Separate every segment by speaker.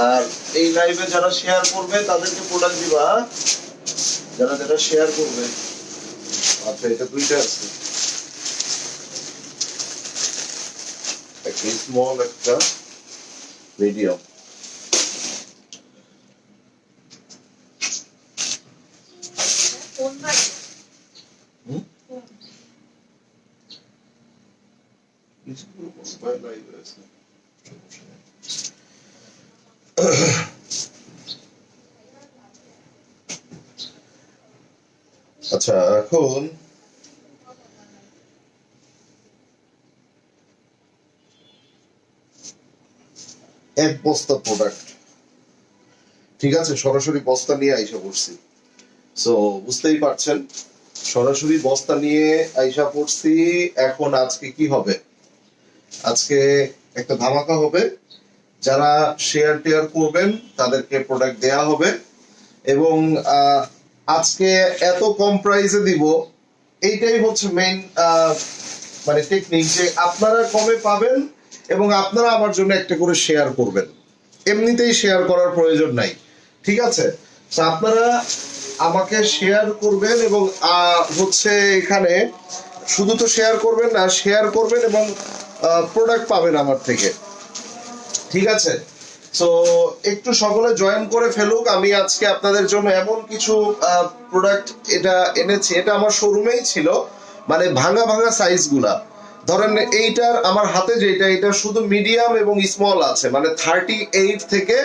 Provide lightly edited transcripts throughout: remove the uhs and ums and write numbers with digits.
Speaker 1: আর এই লাইভে যারা শেয়ার করবে তাদেরকে প্রোডাক্ট দিবা, যারা যারা শেয়ার করবে। আচ্ছা, এটা দুইটা আছে, একটা স্মল একটা মিডিয়াম। আচ্ছা, এখন এক বস্তা প্রোডাক্ট, ঠিক আছে, সরাসরি বস্তা নিয়ে আইসা পড়ছি। সো বুঝতেই পারছেন, সরাসরি বস্তা নিয়ে আইসা পড়ছি। এখন আজকে কি হবে? আজকে একটা ধামাকা হবে। যারা শেয়ার টেয়ার করবেন তাদেরকে প্রোডাক্ট দেয়া হবে, এবং আজকে এত কম প্রাইসে দিব, এইটাই হচ্ছে মেইন মানে টেকনিক, যে আপনারা কমে পাবেন এবং আপনারা আমার জন্য একটা করে শেয়ার করবেন। এমনিতেই শেয়ার করার প্রয়োজন নাই, ঠিক আছে? তো আপনারা আমাকে শেয়ার করবেন এবং হচ্ছে এখানে শুধু তো শেয়ার করবেন না, শেয়ার করবেন এবং প্রোডাক্ট পাবেন আমার থেকে, ঠিক আছে? তো একটু সকলে জয়েন করে ফেলুক। আমি আজকে আপনাদের জন্য এমন কিছু প্রোডাক্ট এটা এনেছি, এটা আমার শোরুমেই ছিল, মানে ভাঙা ভাঙা সাইজ গুলা। ধরেন এইটার আমার হাতে যেটা, এটা শুধু মিডিয়াম এবং স্মল আছে, মানে 38 থেকে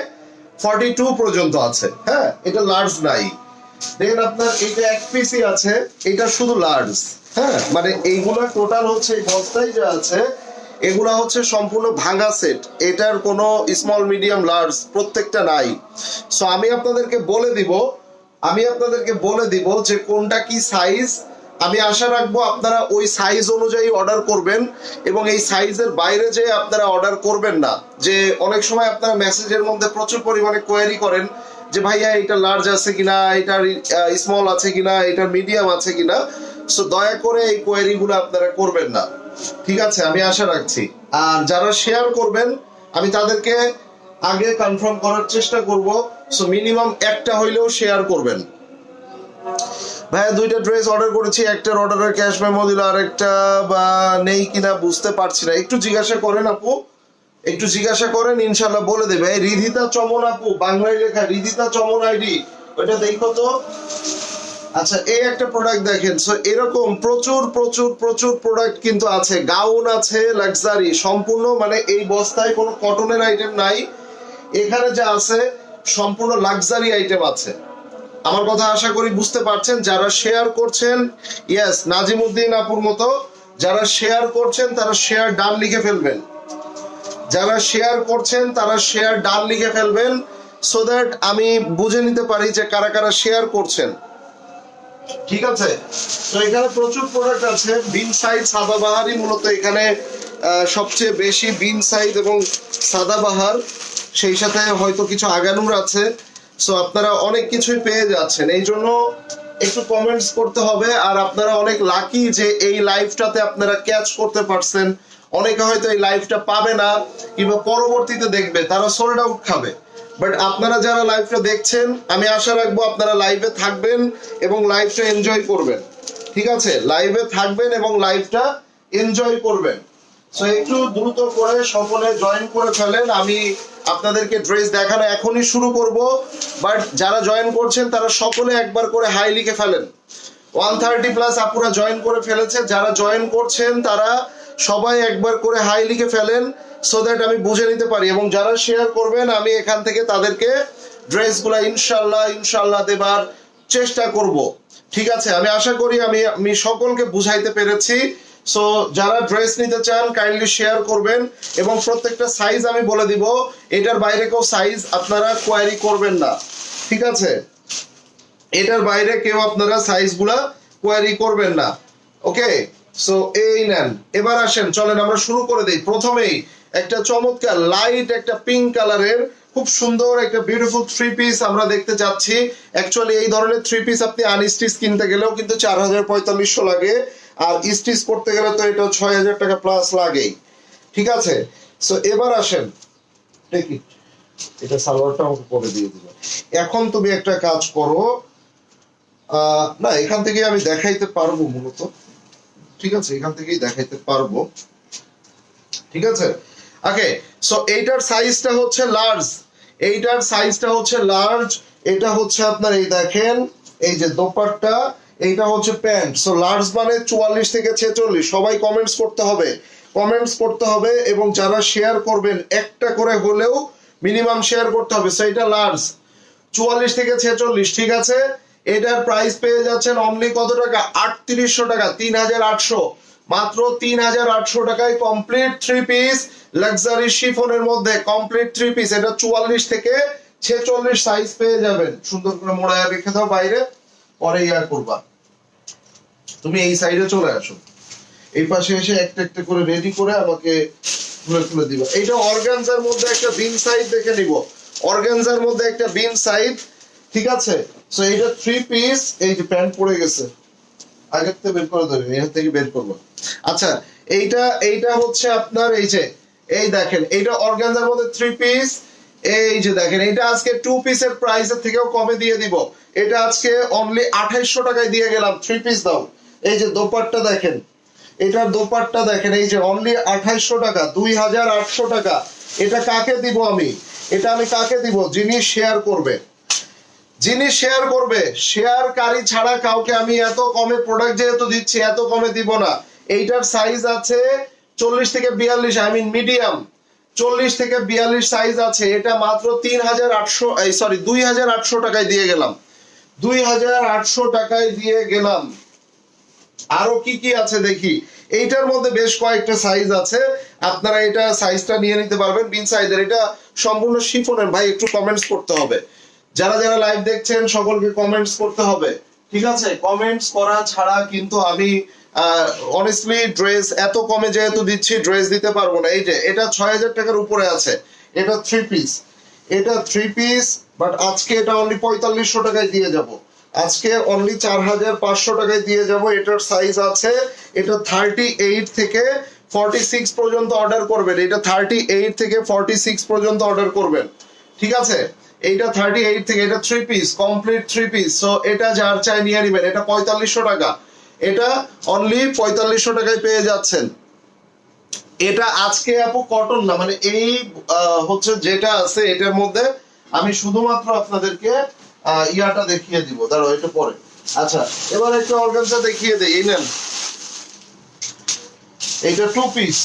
Speaker 1: 42 পর্যন্ত আছে। হ্যাঁ, এটা লার্জ নাই। দেখেন আপনার এইটা এক পিসই আছে, এটা শুধু লার্জ। হ্যাঁ, মানে এইগুলা টোটাল হচ্ছে এই বস্তায় যা আছে এগুলা হচ্ছে সম্পূর্ণ ভাঙা সেট, এটার কোনো স্মল মিডিয়াম লার্জ প্রত্যেকটা নাই। সো আমি আপনাদেরকে বলে দিব যে কোনটা কি সাইজ। আমি আশা রাখবো আপনারা ওই সাইজ অনুযায়ী অর্ডার করবেন, এবং এই সাইজের বাইরে যে আপনারা অর্ডার করবেন না। যে অনেক সময় আপনারা মেসেজের মধ্যে প্রচুর পরিমাণে কোয়েরি করেন যে ভাইয়া এটা লার্জ আছে কিনা, এটার স্মল আছে কিনা, এটার মিডিয়াম আছে কিনা। সো দয়া করে এই কোয়েরি গুলো আপনারা করবেন না, ঠিক আছে? আমি আশা রাখছি। আর যারা শেয়ার করবেন আমি তাদেরকে আগে কনফার্ম করার চেষ্টা করব। সো মিনিমাম একটা হইলেও শেয়ার করবেন। ভাইয়া দুইটা ড্রেস অর্ডার করেছি, একটার অর্ডারের ক্যাশ মেমো দিল, আর একটা বা নেই কিনা বুঝতে পারছি না। একটু জিজ্ঞাসা করেন আপু, একটু জিজ্ঞাসা করেন, ইনশাল্লাহ বলে দেবে। এই রিধিতা চমন আপু, বাংলায় লেখা রিধিতা চমন আইডি, ওইটা দেখো তো। আচ্ছা, এই একটা প্রোডাক্ট দেখেন। সো এরকম প্রচুর প্রচুর প্রচুর প্রোডাক্ট কিন্তু আছে। গাউন আছে লাক্সারি সম্পূর্ণ, মানে এই বস্তায় কোনো কটনের আইটেম নাই। এখানে যা আছে সম্পূর্ণ লাক্সারি আইটেম আছে। আমার কথা আশা করি বুঝতে পারছেন। যারা শেয়ার করছেন, ইয়েস, নাজিমুদ্দিন আপুর মতো যারা শেয়ার করছেন তারা শেয়ার ডান লিখে ফেলবেন। যারা শেয়ার করছেন তারা শেয়ার ডান লিখে ফেলবেন, সো দ্যাট আমি বুঝে নিতে পারি যে কারা কারা শেয়ার করছেন, ঠিক আছে? তো এখানে প্রচুর প্রোডাক্ট আছে। বিন সাইড সাদাবাহারই মূলত এখানে সবচেয়ে বেশি, বিন সাইড এবং সাদাবাহার, সেই সাথে হয়তো কিছু আগানুর আছে। সো আপনারা অনেক কিছুই পেয়ে যাচ্ছেন, এই জন্য একটু কমেন্টস করতে হবে। আর আপনারা অনেক লাকি যে এই লাইভটাতে আপনারা ক্যাচ করতে পারছেন। অনেকে হয়তো এই লাইভটা পাবে না কিংবা পরবর্তীতে দেখবে, তারা সোল্ড আউট খাবে। বাট আপনারা যারা লাইভটা দেখছেন, আমি আশা রাখবো আপনারা লাইভে থাকবেন এবং লাইভটা এনজয় করবেন, ঠিক আছে? লাইভে থাকবেন এবং লাইভটা এনজয় করবেন। সো একটু দ্রুত করে সকলে জয়েন করে ফেলেন। আমি আপনাদেরকে ড্রেস দেখানো এখনই শুরু করব, বাট যারা জয়েন করছেন তারা সকলে একবার করে হাই লিখে ফেলেন। 130+ আপুরা জয়েন করে ফেলেছে। যারা জয়েন করছেন তারা সবাই একবার করে হাই লিখে ফেলেন, সো দ্যাট আমি বুঝে নিতে পারি। এবং যারা শেয়ার করবেন আমি এখান থেকে তাদেরকে ড্রেসগুলো ইনশাল্লাহ দেবার চেষ্টা করব, ঠিক আছে? আমি আশা করি আমি সকলকে বুঝাইতে পেরেছি। সো যারা ড্রেস নিতে চান কাইন্ডলি শেয়ার করবেন, এবং প্রত্যেকটা সাইজ আমি বলে দিব। এটার বাইরে কেউ সাইজ আপনারা কোয়ারি করবেন না, ঠিক আছে? এটার বাইরে কেউ আপনারা সাইজগুলা কোয়ারি করবেন না, ওকে? সো এই নেন, এবার আসেন, চলেন আমরা শুরু করে দিই। প্রথমেই একটা চমৎকার লাইট একটা পিঙ্ক কালারের খুব সুন্দর একটা বিউটিফুল থ্রি পিস আমরা দেখতে যাচ্ছি। অ্যাকচুয়ালি এই ধরনের থ্রি পিস আপনি আনস্টিচ কিনতে গেলেও কিন্তু 4000-4500 লাগে, আর স্টিচ করতে গেলে তো এটা 6000 টাকা প্লাস লাগেই, ঠিক আছে? সো এবার আসেন, এটা সালোয়ারটা আমাকে পরে দিয়ে দিবে। এখন তুমি একটা কাজ করো, না এখান থেকে আমি দেখাইতে পারবো মূলত, ঠিক আছে, এখান থেকেই দেখাইতে পারবো, ঠিক আছে। ওকে, সো এইটার সাইজটা হচ্ছে লার্জ, এইটার সাইজটা হচ্ছে লার্জ, এটা হচ্ছে আপনার এই দেখেন এই যে দোপাট্টা, এইটা হচ্ছে প্যান্ট। সো লার্জ মানে 44 থেকে 46। সবাই কমেন্টস করতে হবে, কমেন্টস করতে হবে, এবং যারা শেয়ার করবেন একটা করে হলেও মিনিমাম শেয়ার করতে হবে। সো এটা লার্জ 44 থেকে 46, ঠিক আছে। এটার প্রাইস পেয়ে যাচ্ছেন অনলি কত টাকা? 3800 টাকা, 3800, মাত্র 3800 টাকায় কমপ্লিট 3 পিস লাক্সারি শিফনের মধ্যে কমপ্লিট 3 পিস। এটা 44 থেকে 46 সাইজ পেয়ে যাবেন। সুন্দর করে মোড়ায় রেখে দাও বাইরে, পরে ইয়া করবা। তুমি এই সাইডে চলে আসো, এই পাশে এসে একটা একটা করে রেডি করে আমাকে খুলে খুলে দিবা। এইটা অর্গানজার মধ্যে একটা বিন সাইড দেখে নিব, অর্গানজার মধ্যে একটা বিন সাইড, ঠিক আছে। সো এইটা 3 পিস, এই যে প্যান্ট পড়ে গেছে, আগের থেকে বের করে দেবে, এখান থেকে বের করবো। আচ্ছা, এইটা হচ্ছে আপনার এই যে এই দেখেন, এইটা অর্গানজার মধ্যে 3 পিস, এই যে দেখেন, এটা আজকে 2 পিসের প্রাইসের থেকেও কমে দিয়ে দিব। এটা আজকে অনলি 2800 টাকায় দিয়ে গেলাম, 3 পিস দাও। এই যে দোপাট্টা দেখেন, এটার দোপাট্টা দেখেন, এই যে অনলি 2800 টাকা, 2800 টাকা। এটা কাকে দিব আমি? এটা আমি কাকে দিব? যিনি শেয়ার করবে, যিনি শেয়ার করবে, শেয়ারকারী ছাড়া কাউকে আমি এত কমে প্রোডাক্ট যেহেতু দিচ্ছি, এত কমে দিব না। এইটার সাইজ আছে 40 থেকে 42, আই মিন মিডিয়াম, 40 থেকে 42 সাইজ আছে। এটা মাত্র 2800 টাকায় দিয়ে গেলাম, 2800 টাকায় দিয়ে গেলাম। আরো কি কি আছে দেখি, এইটার মধ্যে বেশ কয়েকটা সাইজ আছে, আপনারা এটা সাইজটা নিয়ে নিতে পারবেন বিন সাইজের। এটা সম্পূর্ণ শিফনের, ভাই একটু কমেন্টস করতে হবে, যারা যারা লাইভ দেখছেন সকলকে কমেন্টস করতে হবে, ঠিক আছে। কমেন্টস করা ছাড়া কিন্তু আমি অনেস্টলি ড্রেস এত কমে যেহেতু দিচ্ছি, ড্রেস দিতে পারবো না। এই যে এটা 6000 টাকার উপরে আছে, এটা 3 পিস, এটা 3 পিস, বাট আজকে এটা অনলি 4500 টাকায় দিয়ে যাব, আজকে অনলি 4500 টাকায় দিয়ে যাব। এটার সাইজ আছে, এটা 38 থেকে 46 পর্যন্ত অর্ডার করবেন, এটা 38 থেকে 46 পর্যন্ত অর্ডার করবেন, ঠিক আছে। এইটা 38 থেকে, এটা 3 পিস কমপ্লিট 3 পিস। সো এটা যার চাই নিয়ে নেবেন। এটা 4500 টাকা, এটা অনলি 4500 টাকায় পেয়ে যাচ্ছেন। এটা আজকে আপু কটন না, মানে এই হচ্ছে যেটা আছে এটার মধ্যে আমি শুধুমাত্র আপনাদেরকে ইয়াটা দেখিয়ে দিব, দাঁড়াও এটা পরে। আচ্ছা, এবার একটা অর্গানজা দেখিয়ে দেই, এই নেন, এটা 2 পিস,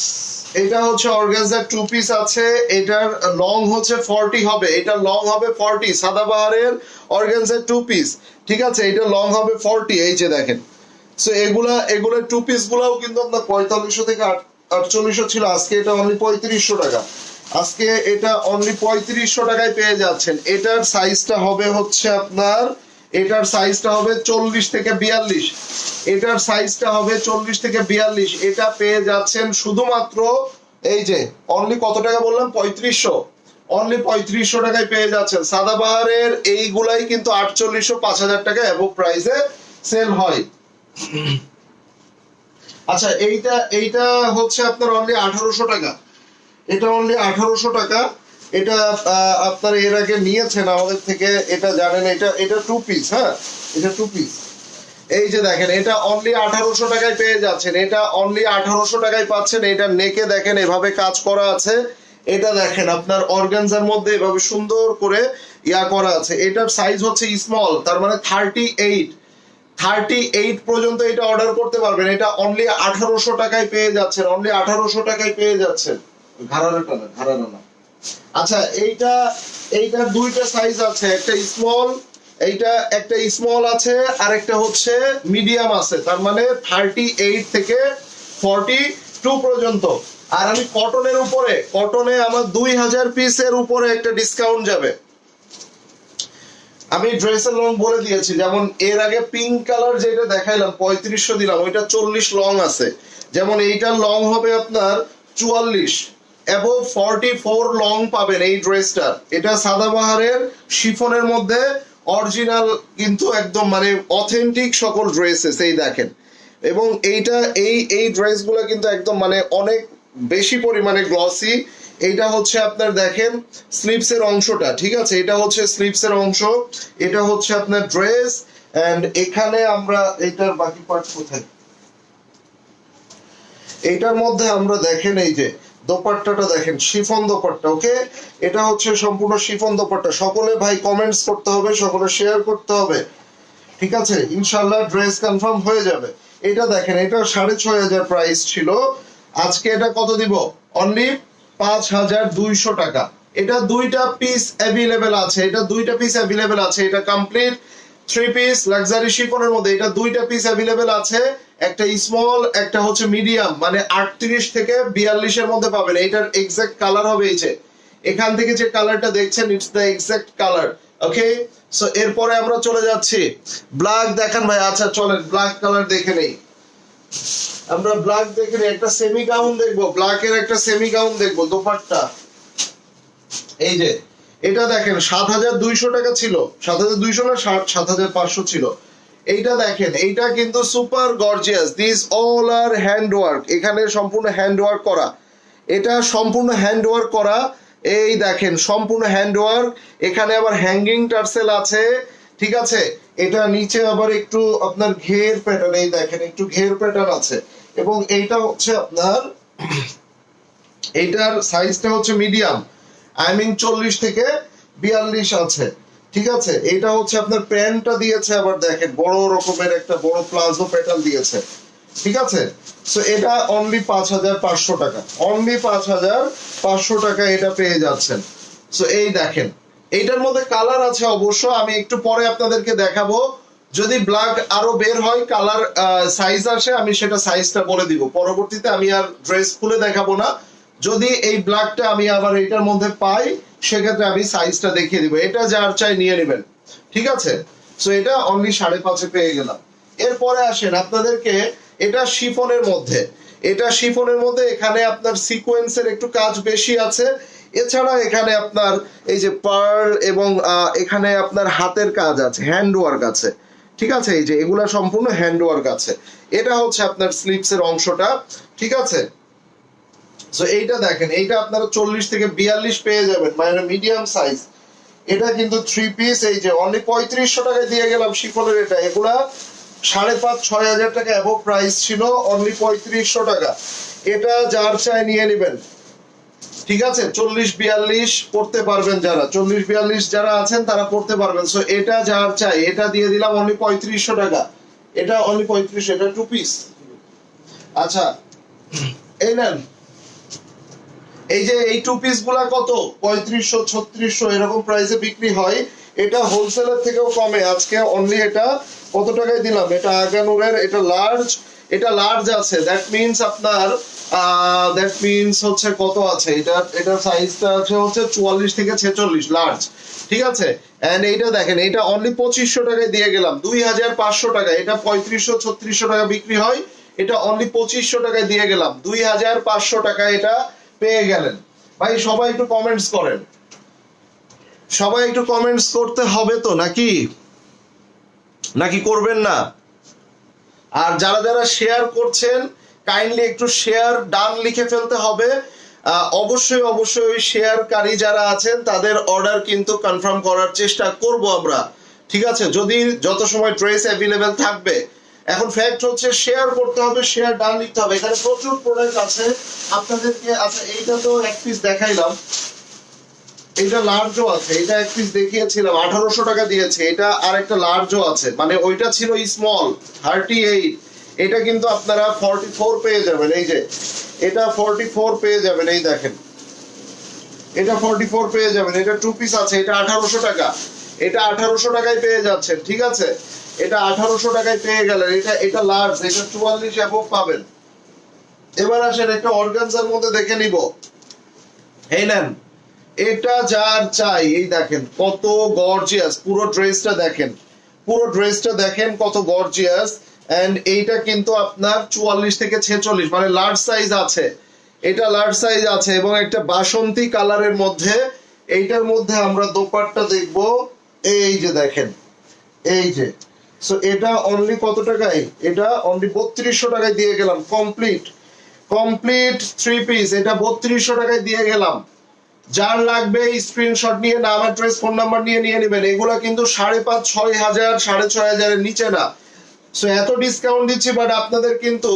Speaker 1: এটা হচ্ছে অর্গানজা 2 পিস আছে। এটার লং হচ্ছে 40 হবে, এটা লং হবে 40, সাদাবাহারের অর্গানজা 2 পিস, ঠিক আছে। এটা লং হবে 40, এই যে দেখেন। সো এগুলা 2 পিস গুলাও কিন্তু আপনার 4500 থেকে 4800 ছিল, আজকে এটা অনলি 3500 টাকা, আজকে এটা অনলি 3500 টাকায় পেয়ে যাচ্ছেন। এটার সাইজটা হবে হচ্ছে আপনার, এটার সাইজটা হবে 40 থেকে 42, এটার সাইজটা হবে 40 থেকে 42। এটা পেয়ে যাচ্ছেন শুধুমাত্র এই যে অনলি কত টাকা বললাম? 3500, অনলি 3500 টাকায় পেয়ে যাচ্ছেন। সাদাবাহারের এইগুলাই কিন্তু 4800 5000 টাকা এবভ প্রাইসে সেল হয়। আচ্ছা, এইটা হচ্ছে আপনার অনলি 1800 টাকা, এটা অনলি 1800 টাকা। এটা আপনার এর আগে নিয়েছেন আমাদের থেকে, এটা জানেন। এটা 2 পিস, হ্যাঁ, এটা 2 পিস। এই যে দেখেন, এটা অনলি 1800 টাকায় পেয়ে যাচ্ছেন, এটা অনলি 1800 টাকায় পাচ্ছেন। এটা নেকে দেখেন এভাবে কাজ করা আছে, এটা দেখেন আপনার অর্গানজার মধ্যে এভাবে সুন্দর করে ইয়া করা আছে। এটার সাইজ হচ্ছে স্মল, তার মানে 38 পর্যন্ত এটা অর্ডার করতে পারবেন। এটা অনলি 1800 টাকায় পেয়ে যাচ্ছেন, অনলি 1800 টাকায় পেয়ে যাচ্ছেন। ঘাড়াটা না। আচ্ছা, এইটা দুইটা সাইজ আছে, একটা স্মল, এইটা একটা স্মল আছে, আর একটা হচ্ছে মিডিয়াম আছে, তার মানে 38 থেকে 42 পর্যন্ত। আর আমি কটনের উপরে, কটনে আমার 2000 পিসের উপরে একটা ডিসকাউন্ট যাবে। আমি ড্রেসের লং বলে দিয়েছি, যেমন এর আগে পিঙ্ক কালার যেটা দেখাইলাম 3500 দিলাম, ওইটা 40 লং আছে। যেমন এইটার লং হবে আপনার 44, এবং 44 লং পাবেন এই ড্রেসটার। এটা সাদাবাহারের শিফনের মধ্যে অরিজিনাল, কিন্তু একদম মানে অথেন্টিক সকল ড্রেসেস, এই দেখেন। এবং এইটা এই ড্রেসগুলো কিন্তু একদম মানে অনেক বেশি পরিমাণে গ্লসি, এইটা হচ্ছে আপনার দেখেন স্লিপস এর অংশটা, ঠিক আছে, এটা হচ্ছে স্লিপস এর অংশ, এটা হচ্ছে আপনার ড্রেস। এন্ড এখানে আমরা এটার বাকি পার্ট কোথায়, এইটার মধ্যে আমরা দেখেন এই যে দোপাট্টাটা দেখেন, শিফন দোপাট্টা। ওকে, এটা হচ্ছে সম্পূর্ণ শিফন দোপাট্টা। সকলে ভাই কমেন্টস করতে হবে, সকলে শেয়ার করতে হবে, ঠিক আছে, ইনশাল্লাহ ড্রেস কনফার্ম হয়ে যাবে। এটা দেখেন, এটা 6,500 প্রাইস ছিল, আজকে এটা কত দিব, অনলি 5,200 টাকা। এটা দুইটা পিস অ্যাভেলেবেল আছে, এটা দুইটা পিস অ্যাভেলেবেল আছে, এটা কমপ্লিট 3 পিস লাক্সারি শিফনের মধ্যে এটা দুইটা পিস অ্যাভেলেবেল আছে, একটা স্মল একটা হচ্ছে মিডিয়াম, মানে 38 থেকে 42 এর মধ্যে পাবেন। এটার এক্সাক্ট কালার হবে এই যে এখান থেকে যে কালারটা দেখছেন, it's the exact colour. Okay, so এরপরে আমরা চলে যাচ্ছি ব্ল্যাক দেখান ভাই। আচ্ছা চলেন ব্ল্যাক কালার দেখে নেই, আমরা ব্ল্যাক দেখে নেই, একটা সেমি গাউন দেখবো, ব্ল্যাকের একটা সেমি গাউন দেখবো, দোপাট্টা এই যে এটা দেখেন 7,200 টাকা ছিল, 7,200 না 7,500 ছিল। এইটা দেখেন, এইটা কিন্তু super gorgeous, this all are hand work, এখানে সম্পূর্ণ হ্যান্ড ওয়ার্ক করা, এটা সম্পূর্ণ হ্যান্ড ওয়ার্ক করা, এই দেখেন সম্পূর্ণ হ্যান্ড ওয়ার্ক। এখানে আবার হ্যাঙ্গিং টার্সেল আছে, ঠিক আছে, এটা নিচে আবার একটু আপনার ঘের প্যাটার্ন, এই দেখেন একটু ঘের প্যাটার্ন আছে। এবং এইটা হচ্ছে আপনার এইটার সাইজটা হচ্ছে মিডিয়াম, আই মিন 40 থেকে 42 আছে, ঠিক আছে। এটা হচ্ছে আপনার প্যান্টটা দিয়েছে আবার দেখেন বড় রকমের একটা বড় প্লাজো প্যাটার্ন দিয়েছে, ঠিক আছে। সো এটা অনলি 5,500 টাকা, অনলি 5,500 টাকা এটা পেয়ে যাচ্ছেন। সো এই দেখেন, এইটার মধ্যে কালার আছে অবশ্য, আমি একটু পরে আপনাদেরকে দেখাবো, যদি ব্ল্যাক আরো বের হয় কালার সাইজ আসে আমি সেটা সাইজটা বলে দিব পরবর্তীতে, আমি আর ড্রেস খুলে দেখাবো না। যদি এই ব্ল্যাকটা আমি আবার এটার মধ্যে পাই সেক্ষেত্রে আমি সাইজটা দেখিয়ে দিব, এটা যার চাই নিয়ে নেবেন, ঠিক আছে। সো এটা অনলি 5,500 পেয়ে গেলাম। এরপরে আসেন আপনাদেরকে, এটা শিফনের মধ্যে, এটা শিফনের মধ্যে, এখানে আপনার সিকোয়েন্সের একটু কাজ বেশি আছে, এছাড়া এখানে আপনার এই যে পার্ল এবং এখানে আপনার হাতের কাজ আছে, হ্যান্ড ওয়ার্ক আছে, ঠিক আছে, এই যে এগুলা সম্পূর্ণ হ্যান্ড ওয়ার্ক আছে। এটা হচ্ছে আপনার স্লিপস এর অংশটা, ঠিক আছে। সো এইটা দেখেন, এইটা আপনারা 40 থেকে 42 পেয়ে যাবেন, মানে মিডিয়াম সাইজ। এটা কিন্তু 3 পিস, এই যে অনলি 3,500 টাকায় দিয়ে গেলাম শিফনের। এটা এগুলা 5,500-6,000 টাকা অ্যাবভ প্রাইস ছিল, অনলি 3,500 টাকা। এটা যার চাই নিয়ে নেবেন, ঠিক আছে। 40-42 পড়তে পারবেন, যারা 40-42 যারা আছেন তারা পড়তে পারবেন। সো এটা যার চাই এটা দিয়ে দিলাম অনলি 3,500 টাকা, এটা অনলি 3,500, এটা 2 পিস। আচ্ছা এই নেন, এই যে এই 2 পিস গুলা কত 3,500-3,600 এরকম প্রাইসে বিক্রি হয়, এটা হোলসেলের থেকেও কমে। আজকে অনলি এটা কত টাকায় দিলাম, এটা আগানুরের, এটা লার্জ, এটা লার্জ আছে, দ্যাট মিন্স আপনার দ্যাট মিন্স হচ্ছে কত আছে, এটা সাইজটা আছে হচ্ছে 44 থেকে 46 লার্জ, ঠিক আছে। এন্ড এইটা দেখেন, এটা অনলি 2,500 টাকায় দিয়ে গেলাম, 2,500 টাকা, এটা 3,500-3,600 টাকা বিক্রি হয়, এটা অনলি 2,500 টাকায় দিয়ে গেলাম, 2,500 টাকা এটা পেয়ে গেলেন। ভাই সবাই একটু কমেন্টস করেন, সবাই একটু কমেন্টস করতে হবে তো, নাকি নাকি করবেন না? আর যারা যারা শেয়ার করছেন কাইন্ডলি একটু শেয়ার ডান লিখে ফেলতে হবে। অবশ্যই অবশ্যই ওই শেয়ারকারী যারা আছেন তাদের অর্ডার কিন্তু কনফার্ম করার চেষ্টা করব আমরা, ঠিক আছে, যদি যত সময় ড্রেস অ্যাভেলেবেল থাকবে। এখন ফ্যাক্ট হচ্ছে শেয়ার করতে হবে, শেয়ার ডান লিখতে হবে। এখানে প্রচুর প্রোডাক্ট আছে আপনাদেরকে। আচ্ছা এইটা তো এক পিস দেখাইলাম, এটা লার্জও আছে, এটা এক পিস দেখিয়েছিলাম 1,800 টাকা দিয়েছে, এটা আর একটা লার্জও আছে, মানে ওইটা ছিল স্মল 38, এটা কিন্তু আপনারা 44 পেয়ে যাবেন, এই যে এটা 44 পেয়ে যাবেন, এই দেখেন এটা 44 পেয়ে যাবেন, এটা 2 পিস আছে, এটা 1,800 টাকা, এটা 1,800 টাকায় পেয়ে যাচ্ছেন, ঠিক আছে, এটা 1,800 টাকায় পেয়ে গেলেন। এটা লার্জ, এটা 44 অ্যাবভ পাবেন। এবার আসেন একটা অর্গানজার মধ্যে দেখে নিব, এই নেন, এটা যার চাই, এই দেখেন কত গর্জিয়াস, পুরো ড্রেসটা দেখেন, পুরো ড্রেসটা দেখেন কত গর্জিয়াস। এন্ড এইটা কিন্তু আপনার 44 থেকে 46 মানে লার্জ সাইজ আছে, এটা লার্জ সাইজ আছে, এবং একটা বাসন্তী কালারের মধ্যে। এইটার মধ্যে আমরা দোপাট্টা দেখব, এই যে দেখেন, এই যে। সো এটা অনলি কত টাকায়, এটা অনলি 3,200 টাকায় দিয়ে গেলাম কমপ্লিট। কমপ্লিট 3 পিস, এটা 3200 টাকায় দিয়ে গেলাম। যার লাগবে স্ক্রিনশট নিয়ে নাম অ্যাড্রেস ফোন নাম্বার নিয়ে নেবেন। এগুলা কিন্তু 5,500 6,000 6,500 এর নিচে না। সো এত ডিসকাউন্ট দিচ্ছি, বাট আপনাদের কিন্তু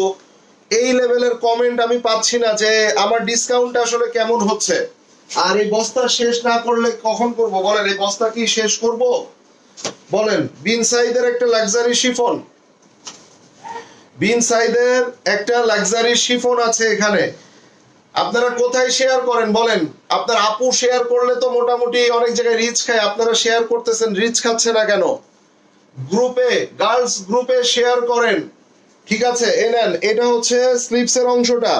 Speaker 1: এই লেভেলের কমেন্ট আমি পাচ্ছি না যে আমার ডিসকাউন্ট আসলে কেমন হচ্ছে। আর এই বস্তা শেষ না করলে কখন করব বলেন? এই বস্তা কি শেষ করব বলেন? বিন সাইদের একটা লাক্সারি শিফন, বিন সাইদের একটা লাক্সারি শিফন আছে এখানে। আপনারা কোথায় শেয়ার করেন বলেন? আপনার আপু শেয়ার করলে তো মোটামুটি অনেক জায়গায় রিচ খায়, আপনারা শেয়ার করতেছেন, রিচ খাচ্ছে না কেন? গ্রুপে, গার্লস গ্রুপে শেয়ার করেন, ঠিক আছে? নেন, এটা হচ্ছে স্লিপসের অংশটা।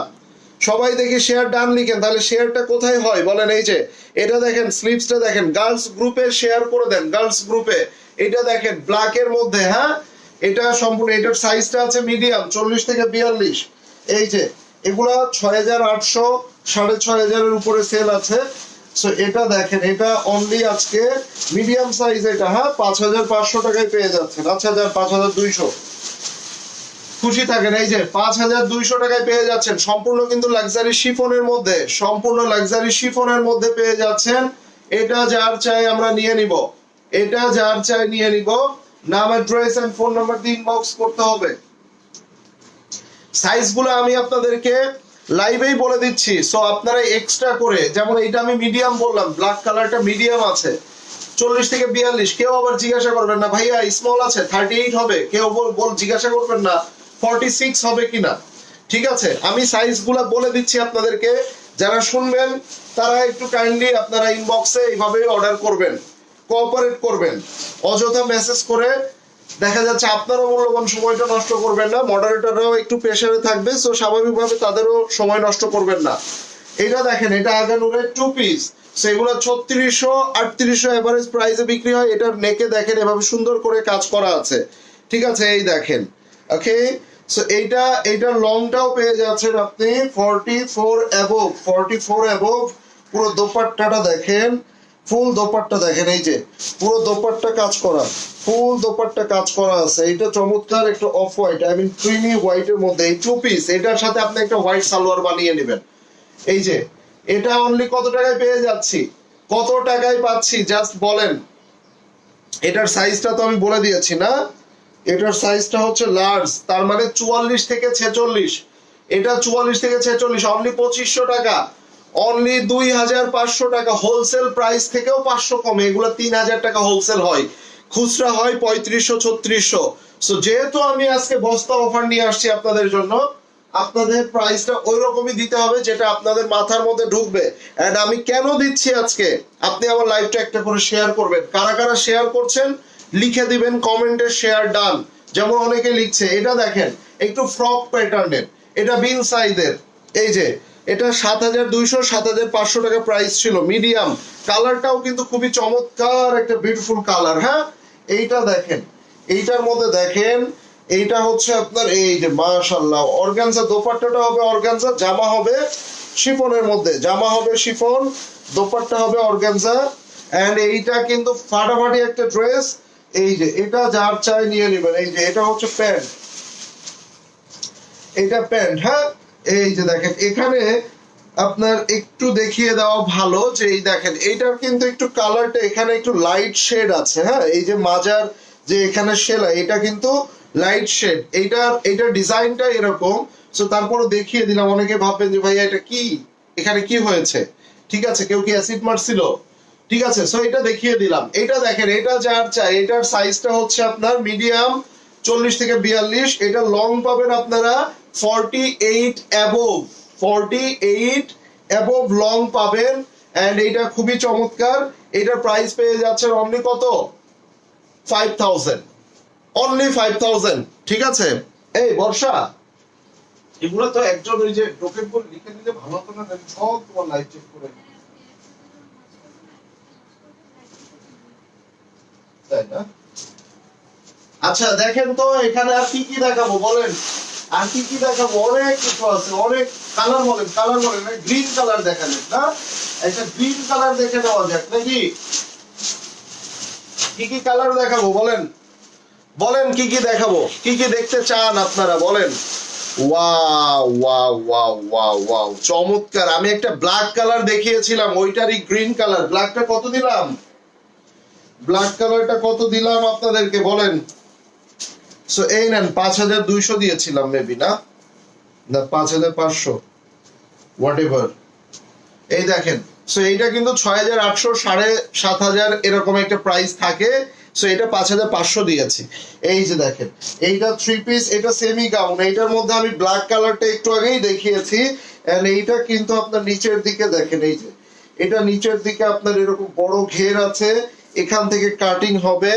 Speaker 1: সবাই দেখি শেয়ার ডান লিখেন, তাহলে শেয়ারটা কোথায় হয় বলেন? এই যে এটা দেখেন, স্লিপসটা দেখেন, গার্লস গ্রুপে শেয়ার করে দেন, গার্লস গ্রুপে। এটা দেখেন ব্ল্যাকের মধ্যে, হ্যাঁ, এটা সম্পূর্ণ, এটার সাইজটা আছে মিডিয়াম 40 থেকে 42। এই যে এগুলা 6,800 6,500 এর উপরে সেল আছে। সো এটা দেখেন, এটা অনলি আজকে মিডিয়াম সাইজ, এটা হ্যাঁ 5,500 টাকায় পেয়ে যাচ্ছেন। আচ্ছা, 5,200, খুশি থাকেন। এই যে 5,200 টাকায় পেয়ে যাচ্ছেন, সম্পূর্ণ কিন্তু লাক্সারি শিফনের মধ্যে, সম্পূর্ণ লাক্সারি শিফনের মধ্যে পেয়ে যাচ্ছেন। এটা যার চাই আমরা নিয়ে নিব, এটা যার চাই নিয়ে নিব। নাম অ্যাড্রেস এন্ড ফোন নাম্বার দিয়ে ইনবক্স করতে হবে। সাইজগুলো আমি আপনাদেরকে লাইভেই বলে দিচ্ছি, সো আপনারা এক্সট্রা করে, যেমন এটা আমি মিডিয়াম বললাম, ব্ল্যাক কালারটা মিডিয়াম আছে 40 থেকে 42। কেউ আবার জিজ্ঞাসা করবেন না ভাইয়া স্মল আছে 38 হবে, কেউ জিজ্ঞাসা করবেন না 46 হবে কিনা। ঠিক আছে, আমি সাইজগুলো বলে দিচ্ছি আপনাদেরকে, যারা শুনবেন তারা একটু কাইন্ডলি আপনারা ইনবক্সে এইভাবে অর্ডার করবেন, কোঅপারেট করবেন। অযথা মেসেজ করে দেখা যাচ্ছে আপনারও মূল্যবান সময়টা নষ্ট করবেন না, মডারেটররাও একটু প্রেসারে থাকবে, সো স্বাভাবিকভাবে তাদেরও সময় নষ্ট করবেন না। এটা দেখেন, এটা আগানুরের 2 পিস, সেগুলো 3600 3800 এভারেজ প্রাইসে বিক্রি হয়। এটার নেকে দেখেন এভাবে সুন্দর করে কাজ করা আছে, ঠিক আছে? এই দেখেন, ওকে। সো এইটার লংটাও পেয়ে যাচ্ছেন আপনি 44 অ্যাবভ, 44 অ্যাবভ। পুরো দোপাট্টাটা দেখেন, ফুল দোপাট্টা দেখেন, এই যে পুরো দোপাট্টা কাজ করা, ফুল দোপাট্টা কাজ করা আছে। এটা চমৎকার একটা off white, I mean creamy হোয়াইটের মধ্যে এই 2 পিস। এটার সাথে আপনি একটা হোয়াইট সালোয়ার বানিয়ে নেবেন। এই যে এটা অনলি কত টাকায় পেয়ে যাচ্ছি, কত টাকায় পাচ্ছি জাস্ট বলেন? এটার সাইজটা তো আমি বলে দিয়েছি না, এটার সাইজটা হচ্ছে লার্জ, তার মানে 44 থেকে 46। এটা 44 থেকে 46, অনলি 2500 টাকা, অনলি 2,500 টাকা। হোলসেল প্রাইস থেকেও 500 কমে, এগুলো 3,000 টাকা হোলসেল হয়, খুচরা হয় 3500 3600। সো যেহেতু আমি আজকে বস্তা অফার নিয়ে আসছি আপনাদের জন্য, আপনাদের প্রাইসটা ওই রকমই দিতে হবে যেটা আপনাদের মাথার মধ্যে ঢুকবে। এন্ড আমি কেন দিচ্ছি আজকে, আপনি আমার লাইভটা একটা করে শেয়ার করবেন। কারা কারা শেয়ার করছেন লিখে দিবেন কমেন্টে, শেয়ার ডান। যেমন অনেকে লিখছে, এটা দেখেন একটু ফ্রক প্যাটার্নের, এটা বিন সাইজের। এই যে এটা 7,200 7,500 টাকা প্রাইস ছিল, মিডিয়াম। কালারটাও কিন্তু খুবই চমৎকার একটা বিউটিফুল কালার, হ্যাঁ। এইটা দেখেন, এইটার মধ্যে দেখেন, এইটা হচ্ছে আপনার এই যে মাশাআল্লাহ অর্গানজা, দোপাট্টাটা হবে অর্গানজা, জামা হবে শিফনের মধ্যে, জামা হবে শিফন, দোপাট্টা হবে অর্গানজা। এন্ড এইটা কিন্তু ফাটাফাটি একটা ড্রেস। এই যে এটা যার চাই নিয়ে নেবেন। এই যে এটা হচ্ছে প্যান্ট, এটা প্যান্ট, হ্যাঁ। এই যে দেখেন, এখানে আপনার একটু দেখিয়ে দেওয়া ভালো যে এই দেখেন, এইটার কিন্তু একটু কালারটা এখানে একটু লাইট শেড আছে, হ্যাঁ। এই যে মাজার যে এখানে সেলাই, এটা কিন্তু লাইট শেড, এইটার ডিজাইনটা এরকম। সো তারপরে দেখিয়ে দিলাম, অনেকে ভাববেন যে ভাইয়া এটা কি, এখানে কি হয়েছে, ঠিক আছে, কেউ কি অ্যাসিড মারছিল, ঠিক আছে। সো এটা দেখিয়ে দিলাম। এটা দেখেন, এটা যার চাই, এটার সাইজটা হচ্ছে আপনার মিডিয়াম 40 থেকে 42। এটা লং পাবেন আপনারা 48 অ্যাবভ, 48 অ্যাবভ লং পাবেন। এন্ড এইটা খুবই চমৎকার। এটার প্রাইস পেয়ে যাচ্ছে অনলি কত, 5,000, অনলি 5,000, ঠিক আছে। এই বর্ষা, এগুলো তো একজন ওই যে টোকেন করে লিখে দিলে ভালো হতো না, সব তোমার লাইভ চেক করে, তাই না? আচ্ছা দেখেন তো এখানে আর কি কি দেখাবো বলেন, আর কি কি দেখাবো? অনেক কিছু আছে, অনেক কালার বলেন, কালার বলেন, গ্রিন কালার দেখালেন না, একটা গ্রিন কালার দেখে নেওয়া যাক নাকি? কি কি কালার দেখাবো বলেন, বলেন কি কি দেখাবো, কি কি দেখতে চান আপনারা বলেন? Wow wow wow wow wow, চমৎকার। আমি একটা ব্ল্যাক কালার দেখিয়েছিলাম, ওইটারই গ্রিন কালার। ব্ল্যাকটা কত দিলাম? ব্ল্যাক কালারটা কত দিলাম আপনাদেরকে বলেন? সো এই নেন, 5200 দিয়েছিলাম মেবি, না না 5500, হোয়াট এভার। এই দেখেন, সো এইটা কিন্তু 6800, 7500 এরকম একটা প্রাইস থাকে। সো এটা 5500 দিয়েছি। এই যে দেখেন, এইটা থ্রি পিস, এটা সেমি গাউন। এইটার মধ্যে আমি ব্ল্যাক কালারটা একটু আগেই দেখিয়েছি। এন্ড এইটা কিন্তু আপনার নিচের দিকে দেখেন, এই যে এটা নিচের দিকে আপনার এরকম বড় ঘের আছে, এখান থেকে কাটিং হবে,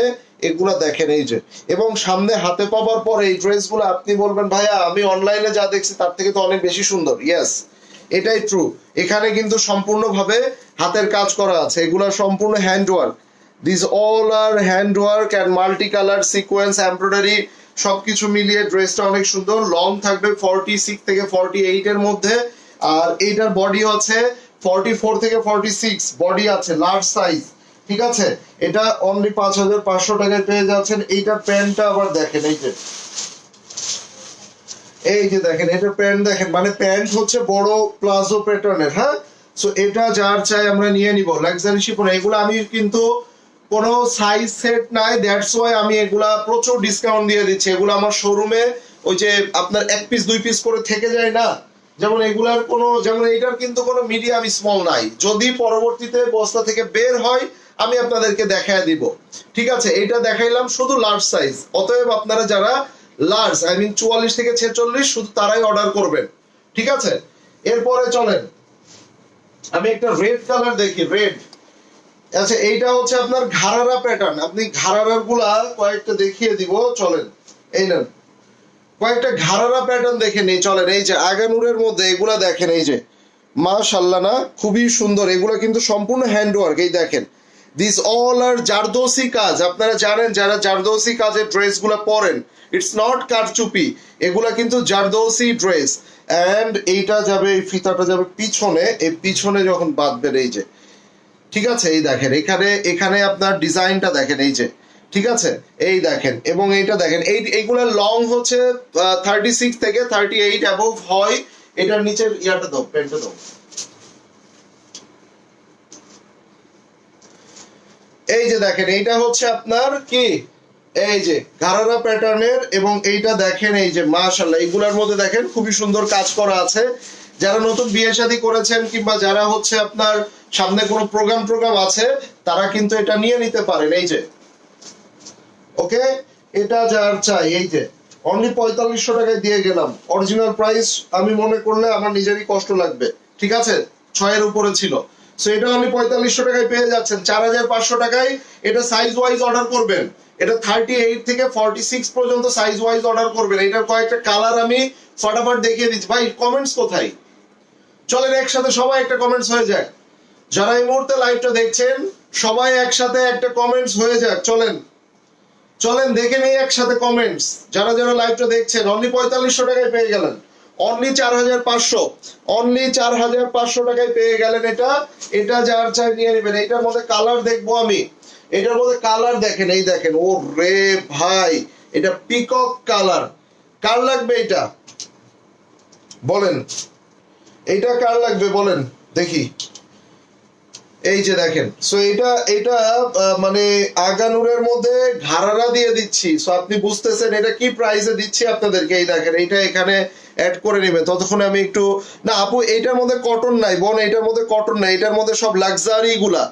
Speaker 1: এগুলা দেখেন এই যে। এবং সামনে হাতে পাওয়ার পর এই ড্রেসগুলো আপনি বলবেন ভাইয়া আমি অনলাইনে যা দেখছি তার থেকে তো অনেক বেশি সুন্দর। ইয়েস, এটাই ট্রু। এখানে কিন্তু সম্পূর্ণভাবে হাতের কাজ করা আছে, এগুলা সম্পূর্ণ hand work. This all are hand work and multi colour sequence embroidery সবকিছু মিলিয়ে ড্রেসটা অনেক সুন্দর। লং থাকবে 46 থেকে 48 এর মধ্যে। আর এইটার বডি আছে 44 থেকে 46 বডি আছে, লার্জ সাইজ। ঠিক আছে, এটা অনলি 5500 টাকায় পেয়ে যাচ্ছেন। এইটার প্যান্টটা আবার দেখেন, এই যে দেখেন, এটা প্যান্ট দেখেন, মানে প্যান্ট হচ্ছে বড় প্লাজো প্যাটার্নের। হ্যাঁ, সো এটা যার চাই আমরা নিয়ে নিব। লাক্সারি শিফন, এগুলো আমি কিন্তু কোনো সাইজ সেট নাই, দ্যাটস ওয়াই আমি এগুলা প্রচুর ডিসকাউন্ট দিয়ে দিচ্ছি। এগুলো আমার শোরুমে ওই যে আপনার 1 পিস 2 পিস করে থেকে যায় না, যেমন এগুলার কোনো, যেমন এইটার কিন্তু কোনো মিডিয়াম স্মল নাই। যদি পরবর্তীতে বস্তা থেকে বের হয় আমি আপনাদেরকে দেখায় দিব। ঠিক আছে, এটা দেখাইলাম শুধু লার্জ সাইজ। অতএব আপনারা যারা লার্জ, আই মিন 44 থেকে 46, শুধু তারাই অর্ডার করবেন। ঠিক আছে, এরপরে চলেন আমি একটা রেড কালার দেখি। রেড, আচ্ছা এইটা হচ্ছে আপনার ঘাড়ারা প্যাটার্ন। আপনি ঘাড়ারার গুলা কয়েকটা দেখিয়ে দিব, চলেন। এই নেন কয়েকটা ঘাড়ারা প্যাটার্ন দেখে নেই, চলেন। এই যে আগানুরের মধ্যে এগুলা দেখেন, এই যে মাশাআল্লাহ না, খুবই সুন্দর। এগুলা কিন্তু সম্পূর্ণ হ্যান্ড ওয়ার্ক। এই দেখেন, দিস অল আর জারদৌসি কাজ। আপনারা জানেন যারা জারদৌসি কাজের ড্রেস গুলা পরেন, ইটস নট কারচুপি, এগুলা কিন্তু জারদৌসি ড্রেস। এন্ড এইটা যাবে, এই ফিতাটা যাবে পিছনে, এই পিছনে যখন বাঁধবেন, এই যে ঠিক আছে, এই দেখেন এখানে এখানে আপনার ডিজাইনটা দেখেন, এই যে ঠিক আছে, এই দেখেন। এবং এইটা দেখেন, এইগুলা লং হচ্ছে 36 থেকে 38 অ্যাবভ হয়। এটার নিচের ইয়াটা দাও, প্যান্টটা দাও। এই যে দেখেন, এইটা হচ্ছে আপনার কি, এই যে গারারা প্যাটার্নের। এবং এইটা দেখেন, এই যে মাশাআল্লাহ, এইগুলার মধ্যে দেখেন খুবই সুন্দর কাজ করা আছে। যারা নতুন বিয়ে শাদী করেছেন কিংবা যারা হচ্ছে আপনার সামনে কোনো প্রোগ্রাম আছে, তারা কিন্তু এটা নিয়ে নিতে পারেন। এই যে ওকে, এটা যার চাই, এই যে অনলি 4500 টাকায় দিয়ে গেলাম। অরিজিনাল প্রাইস আমি মনে করলে আমার নিজেরই কষ্ট লাগবে। ঠিক আছে, 6 এর উপরে ছিল। সো এটা অনলি 4500 টাকায় পেয়ে যাচ্ছেন। 4500 টাকায় এটা সাইজ ওয়াইজ অর্ডার করবেন। এটা 38 থেকে 46 পর্যন্ত সাইজ ওয়াইজ অর্ডার করবেন। এটার কয়েকটা কালার আমি ফটাফট দেখিয়ে দিচ্ছি। ভাই কমেন্টস কোথায়? চলেন একসাথে সবাই একটা কমেন্টস হয়ে যাক। যারা এই মুহূর্তে লাইভটা দেখছেন সবাই একসাথে একটা কমেন্টস হয়ে যাক। চলেন চলেন দেখে নেই একসাথে কমেন্টস। যারা যারা লাইভটা দেখছেন, অনলি 4500 টাকায় পেয়ে গেলেন। অনলি 4500, অনলি 4500 টাকায় পেয়ে গেলেন এটা। এটা যার চাই নিয়ে নেবেন। এটার মধ্যে কালার দেখবো আমি। এটার মধ্যে কালার দেখেন, এই দেখেন, ও রে ভাই, এটা পিকক কালার। কার লাগবে এটা বলেন? এইটা কার লাগবে বলেন দেখি। এই যে দেখেন, সো এটা এটা মানে আগানুরের মধ্যে ঘাড়ারা দিয়ে দিচ্ছি। সো আপনি বুঝতেছেন এটা কি প্রাইসে দিচ্ছি আপনাদেরকে। এই দেখেন, এইটা এখানে অ্যাড করে নেবেন। ততক্ষণে আমি একটু, না আপু এইটার মধ্যে কটন নাই বোন, এইটার মধ্যে কটন নাই, এটার মধ্যে সব লাক্সারি গুলা।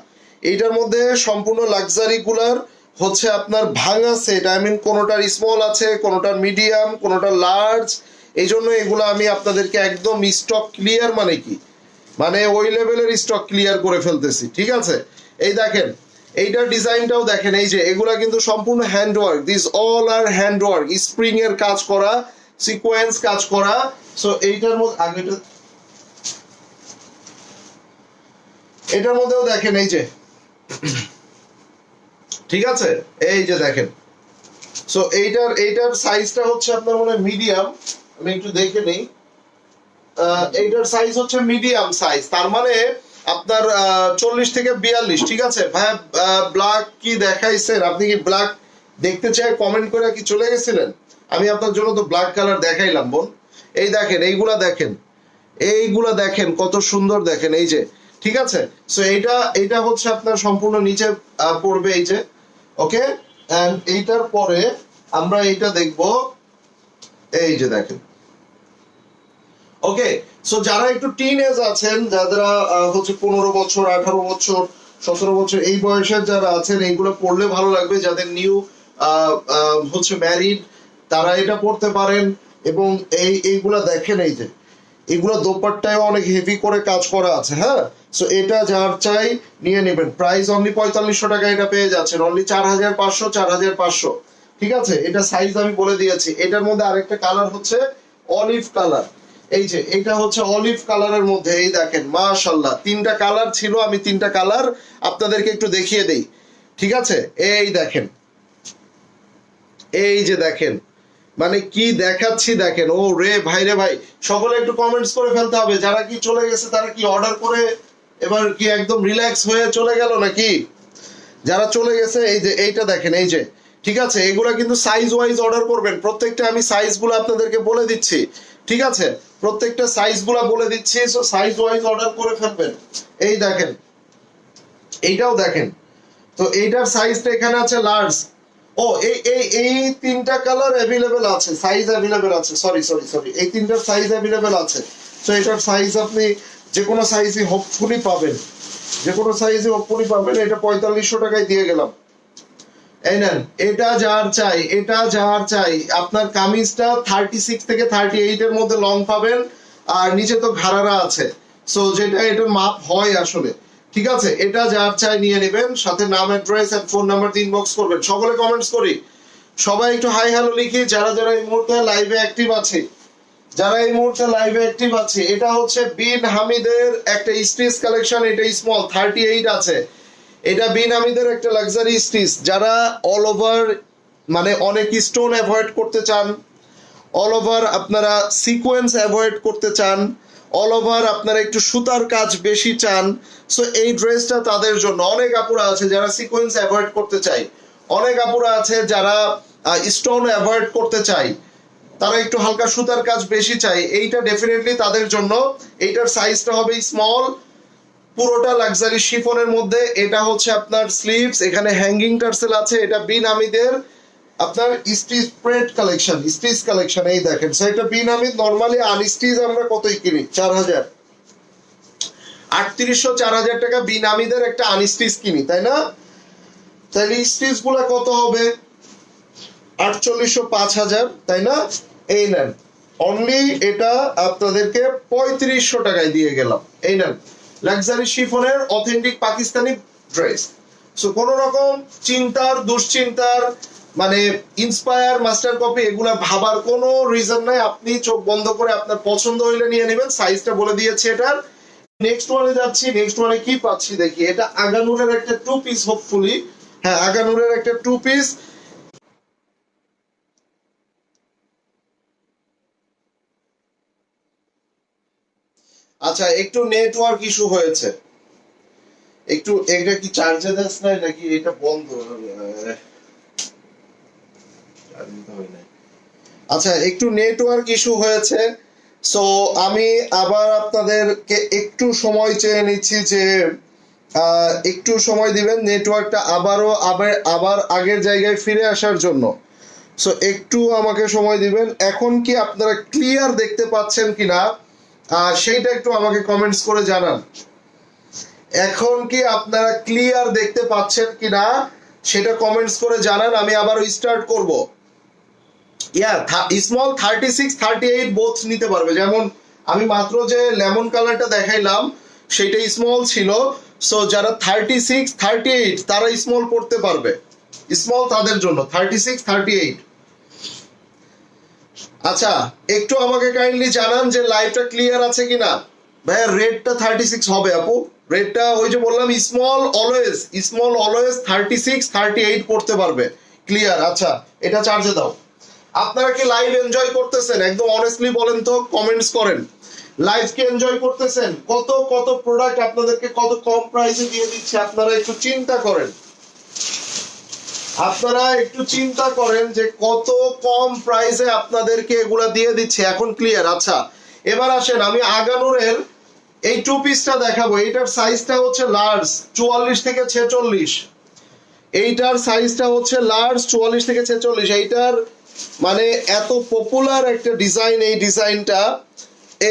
Speaker 1: এইটার মধ্যে সম্পূর্ণ লাক্সারি গুলার হচ্ছে আপনার ভাঙা সেট। আই মিন কোনোটার স্মল আছে, কোনোটার মিডিয়াম, কোনোটার লার্জ। এই জন্য এগুলো আমি আপনাদেরকে একদম স্টক ক্লিয়ার, মানে কি, মানে ওই লেভেলের স্টক ক্লিয়ার করে ফেলতেছি। ঠিক আছে, এই দেখেন এইটার ডিজাইনটাও দেখেন। এই যে এগুলা কিন্তু সম্পূর্ণ hand work. This all are hand work, spring এর কাজ করা, সিকোয়েন্স কাজ করা। সো এইটার মধ্যে আগেটা, এটার মধ্যেও দেখেন, এই যে ঠিক আছে, এই যে দেখেন। সো এইটার সাইজটা হচ্ছে আপনার মনে মিডিয়াম। আমি একটু দেখে নেই। এইটার সাইজ হচ্ছে মিডিয়াম সাইজ, তার মানে আপনার 40 থেকে 42। ঠিক আছে ভাইয়া, ব্ল্যাক কি দেখাইছেন? আপনি কি ব্ল্যাক দেখতে চাই কমেন্ট করে কি চলে গেছিলেন? আমি আপনার জন্য তো ব্ল্যাক কালার দেখাইলাম বোন। এই দেখেন এইগুলা দেখেন, এইগুলা দেখেন কত সুন্দর দেখেন, এই যে ঠিক আছে। সো এইটা হচ্ছে আপনার সম্পূর্ণ নিচে পড়বে এই যে, ওকে। এন্ড এইটার পরে আমরা এইটা দেখব, এই যে দেখেন, ওকে। সো যারা একটু টিন এজ আছেন, যারা হচ্ছে 15 বছর 18 বছর 17 বছর এই বয়সের যারা আছেন, এইগুলো পড়লে ভালো লাগবে। যাদের নিউ হচ্ছে ম্যারিড, তারা এটা পড়তে পারেন। এবং এইগুলা দেখেন, এই যে এগুলো দোপাট্টায় অনেক হেভি করে কাজ করা আছে, হ্যাঁ। সো এটা যার চাই নিয়ে নেবেন। প্রাইস অনলি 4500 টাকা এটা পেয়ে যাচ্ছেন, অনলি 4500, 4500, ঠিক আছে। এটা সাইজ আমি বলে দিয়েছি। এটার মধ্যে আরেকটা কালার হচ্ছে অলিভ কালার, এই যে এটা হচ্ছে অলিভ কালারের মধ্যে, এই দেখেন মাশাআল্লাহ, 3টা কালার ছিল, আমি 3টা কালার আপনাদেরকে একটু দেখিয়ে দেই, ঠিক আছে। এই দেখেন, এই যে দেখেন, মানে কি দেখাচ্ছি দেখেন। ও রে ভাই রে ভাই, সকলে একটু কমেন্টস করে ফেলতে হবে। যারা কি চলে গেছে তারা কি অর্ডার করে এবার কি একদম রিল্যাক্স হয়ে চলে গেল নাকি? যারা চলে গেছে এই যে এইটা দেখেন, এই যে ঠিক আছে। এগুলা কিন্তু সাইজ ওয়াইজ অর্ডার করবেন, প্রত্যেকটা আমি সাইজগুলো আপনাদেরকে বলে দিচ্ছি, ঠিক আছে। প্রত্যেকটা সাইজগুলো বলে দিচ্ছি, সো সাইজ ওয়াইজ অর্ডার করে ফেলবেন। এই দেখেন, এইটাও দেখেন। তো এইটার সাইজটা এখানে আছে লার্জ। ও এই 3টা কালার অ্যাভেলেবেল আছে, সাইজ অ্যাভেলেবেল আছে, সরি সরি সরি, এই 3টার সাইজ অ্যাভেলেবেল আছে। তো এটার সাইজ আপনি যে কোনো সাইজই হোপফুলি পাবেন, যে কোনো সাইজে হোপফুলি পাবেন। এটা 4500 টাকায় দিয়ে গেলাম, এই নেন। এটা যার চাই, এটা যার চাই। আপনার কামিজটা 36 থেকে 38 এর মধ্যে লং পাবেন, আর নিচে তো ঘাড়ারা আছে, সো যেটা এটার মাপ হয় আসলে, ঠিক আছে। এটা যার চাই নিয়ে নেবেন, সাথে নাম, অ্যাড্রেস এন্ড ফোন নাম্বার দিয়ে ইনবক্স করবেন। সকলে কমেন্টস করি, সবাই একটু হাই হ্যালো লিখি। যারা যারা এই মুহূর্তে লাইভে অ্যাক্টিভ আছে, যারা এই মুহূর্তে লাইভে অ্যাক্টিভ আছে, এটা হচ্ছে বিন হামিদের একটা স্টিচ কালেকশন। এটা স্মল 38 আছে। এটা বিন হামিদের একটা লাক্সারি স্টিচ। যারা অল ওভার মানে অনেক স্টোন অ্যাভয়েড করতে চান, অল ওভার আপনারা সিকোয়েন্স অ্যাভয়েড করতে চান, অল ওভার আপনারা একটু সুতার কাজ বেশি চান, সো এই ড্রেসটা তাদের জন্য। অনেক আপুরা আছে যারা সিকোয়েন্স অ্যাভয়েড করতে চায়, অনেক আপুরা আছে যারা স্টোন অ্যাভয়েড করতে চায়, তারা একটু হালকা সুতার কাজ বেশি চাই, এইটা ডেফিনেটলি তাদের জন্য। এইটার সাইজটা হবে স্মল, পুরোটা লাক্সারি শিফনের মধ্যে। এটা হচ্ছে আপনার স্লিভস, এখানে হ্যাঙ্গিং টার্সেল আছে। এটা বিন হামিদের আপনার stitch prayed collection, stitch collection, এই দেখেন। সো এটা বিন হামিদ নরমালি আনস্টিচ আমরা কতই কিনি, 4000, 3800, 4000 টাকা বিন হামিদের একটা আনস্টিচ কিনি, তাই না? তাহলে স্টিচ গুলা কত হবে? 4800, 5000, তাই না? এই নেন, অনলি এটা আপনাদেরকে 3500 টাকায় দিয়ে গেলাম। এই নেন, লাক্সারি শিফনের অথেন্টিক পাকিস্তানি ড্রেস। সো কোন রকম চিন্তার, দুশ্চিন্তার মানে ইন্সপায়ার, মাস্টার কপি এগুলা ভাবার কোনো রিজন নাই। আপনি চোখ বন্ধ করে আপনার পছন্দ হইলে নিয়ে নেবেন। সাইজটা বলে দিয়েছি এটার। নেক্সট ওয়ানে যাচ্ছি। নেক্সট ওয়ানে কি পাচ্ছি দেখি। এটা আগানুরের একটা 2 পিস, হোপফুলি, হ্যাঁ আগানুরের একটা 2 পিস। আচ্ছা, একটু নেটওয়ার্ক ইস্যু হয়েছে, একটু। এটা কি চার্জে দেস নাই নাকি এটা বন্ধ? আচ্ছা, একটু নেটওয়ার্ক ইস্যু হয়েছে। সো আমি আবার আপনাদেরকে একটু সময় চেয়ে নিচ্ছি, যে একটু সময় দিবেন নেটওয়ার্কটা আবারও আবার আগের জায়গায় ফিরে আসার জন্য। সো একটু আমাকে সময় দিবেন। এখন কি আপনারা ক্লিয়ার দেখতে পাচ্ছেন কিনা সেইটা একটু আমাকে কমেন্টস করে জানান। এখন কি আপনারা ক্লিয়ার দেখতে পাচ্ছেন কিনা সেটা কমেন্টস করে জানান। আমি আবার স্টার্ট করব। স্মল 36, 38 বোথ নিতে পারবে। যেমন আমি মাত্র যে লেমন কালারটা দেখাইলাম সেটা স্মল ছিল। সো যারা 36, 38 তারা স্মল পড়তে পারবে। স্মল তাদের জন্য 36, 38। আচ্ছা, একটু আমাকে কাইন্ডলি জানান যে লাইভটা ক্লিয়ার আছে কিনা। ভাইয়া রেডটা 36 হবে আপু। রেডটা ওই যে বললাম স্মল অলওয়েজ 36, 38 পড়তে পারবে। ক্লিয়ার? আচ্ছা, এটা চার্জে দাও। আপনারা কি লাইভ এনজয় করতেছেন? একদম অনেস্টলি বলেন তো, কমেন্টস করেন। লাইভ কি এনজয় করতেছেন? কত কত প্রোডাক্ট আপনাদেরকে কত কম প্রাইসে দিয়ে দিচ্ছে, আপনারা একটু চিন্তা করেন। আপনারা একটু চিন্তা করেন যে কত কম প্রাইসে আপনাদেরকে এগুলা দিয়ে দিচ্ছে। এখন ক্লিয়ার? আচ্ছা, এবার আসেন আমি আগানুরের এই টু পিসটা দেখাবো। এইটার সাইজটা হচ্ছে লার্জ 44 থেকে 46। এইটার সাইজটা হচ্ছে লার্জ 44 থেকে 46। এইটার মানে এত পপুলার একটা ডিজাইন, এই ডিজাইনটা।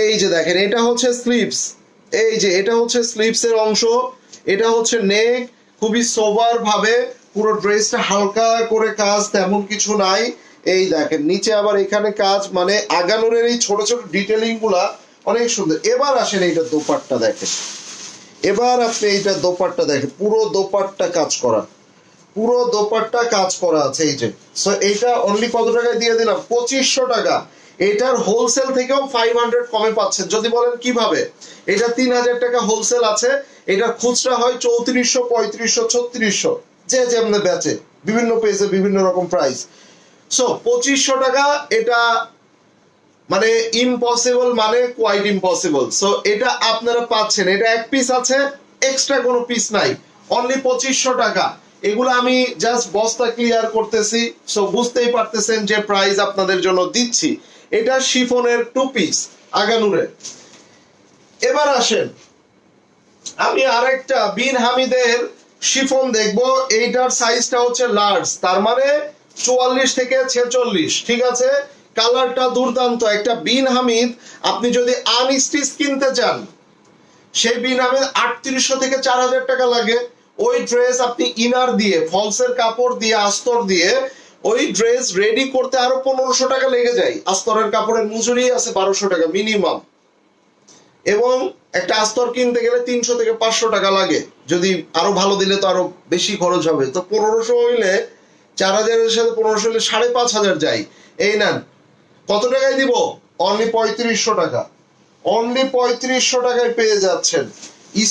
Speaker 1: এই যে দেখেন, এটা হচ্ছে স্লিভস। এই যে এটা হচ্ছে স্লিভস এর অংশ, এটা হচ্ছে নেক। খুবই সোবার ভাবে পুরো ড্রেসটা, হালকা করে কাজ, তেমন কিছু নাই। এই দেখেন নিচে আবার এখানে কাজ, মানে আগানোরের এই ছোট ছোট ডিটেলিং গুলা অনেক সুন্দর। এবার আসেন এইটা দোপাট্টা দেখেন, এবার আপনি এইটা দোপাট্টা দেখেন, পুরো দোপাট্টা কাজ করা, পুরো দোপাট্টা কাজ করা আছে। এই যে সো এইটা অনলি কত টাকায় দিয়ে দিলাম? 2500 টাকা। এটার হোলসেল থেকেও 500 কমে পাচ্ছেন। যদি বলেন কিভাবে, এটা 3000 টাকা হোলসেল আছে, এটা খুচরা হয় 3400, 3500, 3600, যে যেমন বেচে, বিভিন্ন পেজে বিভিন্ন রকম প্রাইস। সো 2500 টাকা, এটা মানে ইম্পসিবল, মানে কোয়াইট ইম্পসিবল। সো এটা আপনারা পাচ্ছেন, এটা এক পিস আছে, এক্সট্রা কোনো পিস নাই, অনলি 2500 টাকা। এগুলো আমি জাস্ট বস্তা ক্লিয়ার করতেছি, সো বুঝতেই পারতেছেন যে প্রাইস আপনাদের জন্য দিচ্ছি। এটা শিফনের টু পিস আগানুরের। এবার আসেন আমি আরেকটা বিন হামিদের শিফন দেখবো। এইটার সাইজটা হচ্ছে লার্জ, তার মানে 44 থেকে 46। ঠিক আছে, কালারটা দুর্দান্ত। একটা বিন হামিদ আপনি যদি আনস্টিচ কিনতে চান, সেই বিন হামিদ 3800 থেকে 4000 টাকা লাগে। ওই ড্রেস আপনি ইনার দিয়ে, ফলসের কাপড় দিয়ে, আস্তর দিয়ে ওই ড্রেস রেডি করতে আরো 1500 টাকা লেগে যায়। আস্তরের কাপড়ের মজুরি আছে 1200 টাকা মিনিমাম, এবং একটা আস্তর কিনতে গেলে 300 থেকে 500 টাকা লাগে। যদি আরো ভালো দিলে তো আরো বেশি খরচ হবে। তো 1500 হইলে 4000 এর সাথে 1500 হইলে 5500 যাই। এই নেন, কত টাকায় দিব? অনলি 3500 টাকা। অনলি 3500 টাকায় পেয়ে যাচ্ছেন।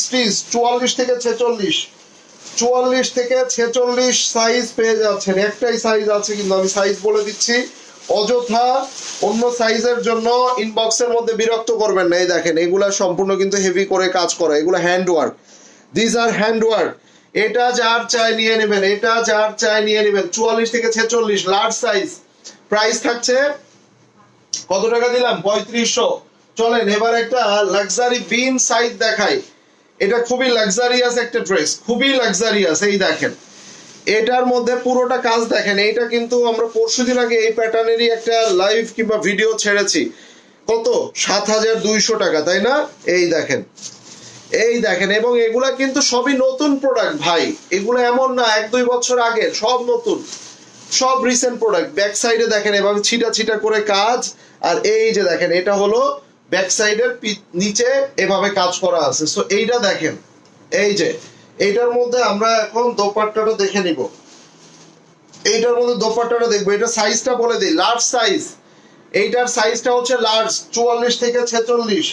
Speaker 1: স্টিচ 44 থেকে 46, 44 থেকে 46 সাইজ পেয়ে যাচ্ছেন। একটাই সাইজ আছে, কিন্তু আমি সাইজ বলে দিচ্ছি, অযথা অন্য সাইজের জন্য ইনবক্সের মধ্যে বিরক্ত করবেন না। এই দেখেন, এগুলা সম্পূর্ণ কিন্তু হেভি করে কাজ করা, এগুলো hand work, this are hand work. এটা যার চাই নিয়ে নেবেন, এটা যার চাই নিয়ে নেবেন। 44 থেকে 46 লার্জ সাইজ, প্রাইস থাকছে কত টাকা দিলাম? 3500। চলেন এবার একটা লাক্সারি বিন সাইজ দেখাই। এটা খুবই লাক্সারিয়াস একটা ড্রেস, খুবই লাক্সারিয়াস। এই দেখেন, এটার মধ্যে পুরোটা কাজ দেখেন। এইটা কিন্তু আমরা পরশুদিন আগে এই প্যাটার্নেরই একটা লাইভ কিংবা ভিডিও ছেড়েছি। কত? 7200 টাকা, তাই না? এই দেখেন, এই দেখেন। এবং এগুলা কিন্তু সবই নতুন প্রোডাক্ট ভাই, এগুলো এমন না 1-2 বছর আগে, সব নতুন, সব রিসেন্ট প্রোডাক্ট। ব্যাক সাইডে দেখেন এভাবে ছিটা ছিটা করে কাজ। আর এই যে দেখেন, এটা হলো ব্যাক সাইডের নিচে এভাবে কাজ করা আছে। সো এইটা দেখেন, এই যে এইটার মধ্যে আমরা এখন দোপাট্টাটা দেখে নিব। এইটার মধ্যে দোপাট্টাটা দেখবো। এটা সাইজটা বলে দিই, লার্জ সাইজ। এইটার সাইজটা হচ্ছে লার্জ 44 থেকে 46।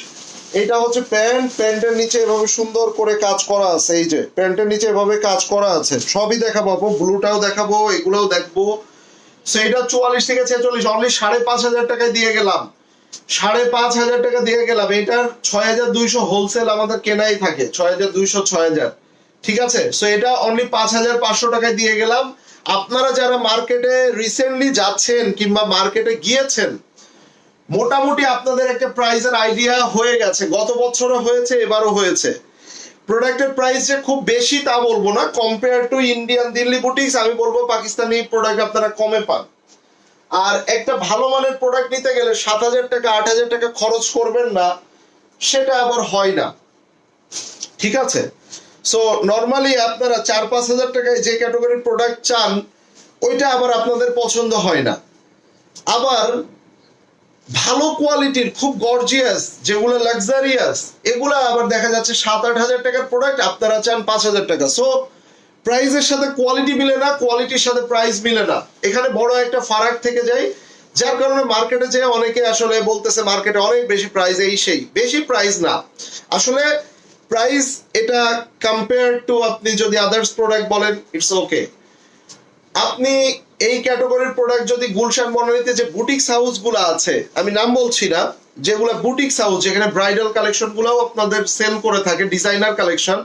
Speaker 1: এটা হচ্ছে প্যান্ট, প্যান্টের নিচে এভাবে সুন্দর করে কাজ করা আছে। এই যে প্যান্টের নিচে এভাবে কাজ করা আছে। সবই দেখাবো, ব্লুটাও দেখাবো, এগুলোও দেখবো। সেইটা 44 থেকে 46 অনলি 5500 টাকায় দিয়ে গেলাম, 5500 টাকা দিয়ে গেলাম। এটার 6200 হোলসেল আমাদের কেনাই থাকে, 6200, 6000। ঠিক আছে, সো এটা অনলি 5500 টাকায় দিয়ে গেলাম। আপনারা যারা মার্কেটে রিসেন্টলি যাচ্ছেন কিংবা মার্কেটে গিয়েছেন, মোটামুটি আপনাদের একটা প্রাইসের আইডিয়া হয়ে গেছে। গত বছরও হয়েছে, এবারও হয়েছে। প্রোডাক্টের প্রাইস যে খুব বেশি তা বলবো না, compare to Indian Delhi boutiques আমি বলবো পাকিস্তানি প্রোডাক্ট আপনারা কমে পান। আর একটা ভালো মানের প্রোডাক্ট নিতে গেলে 7000 টাকা 8000 টাকা খরচ করবেন না, সেটা আবার হয় না। ঠিক আছে, সো নর্মালি আপনারা 4-5 হাজার টাকায় যে ক্যাটাগরির প্রোডাক্ট চান, ওইটা আবার আপনাদের পছন্দ হয় না। আবার ভালো কোয়ালিটির খুব গর্জিয়াস যেগুলো লাক্সারিয়াস, এগুলো আবার দেখা যাচ্ছে 7-8 হাজার টাকার প্রোডাক্ট আপনারা চান 5000 টাকা। সো প্রাইসের সাথে কোয়ালিটি মিলে না, কোয়ালিটির সাথে প্রাইস মিলে না, এখানে বড় একটা ফারাক থেকে যায়। যার কারণে মার্কেটে যে অনেকে আসলে বলতেছে মার্কেটে অনেক বেশি প্রাইস, এই সেই বেশি প্রাইস না আসলে। প্রাইস এটা কম্পেয়ার টু আপনি যদি আদার্স প্রোডাক্ট বলেন, ইটস ওকে। আপনি এই ক্যাটাগরির প্রোডাক্ট যদি গুলশান বনানীতে যে বুটিক্স হাউস গুলো আছে, আমি নাম বলছি না, যেগুলো বুটিক্স হাউস যেখানে ব্রাইডাল কালেকশন গুলাও আপনাদের সেল করে থাকে, ডিজাইনার কালেকশন,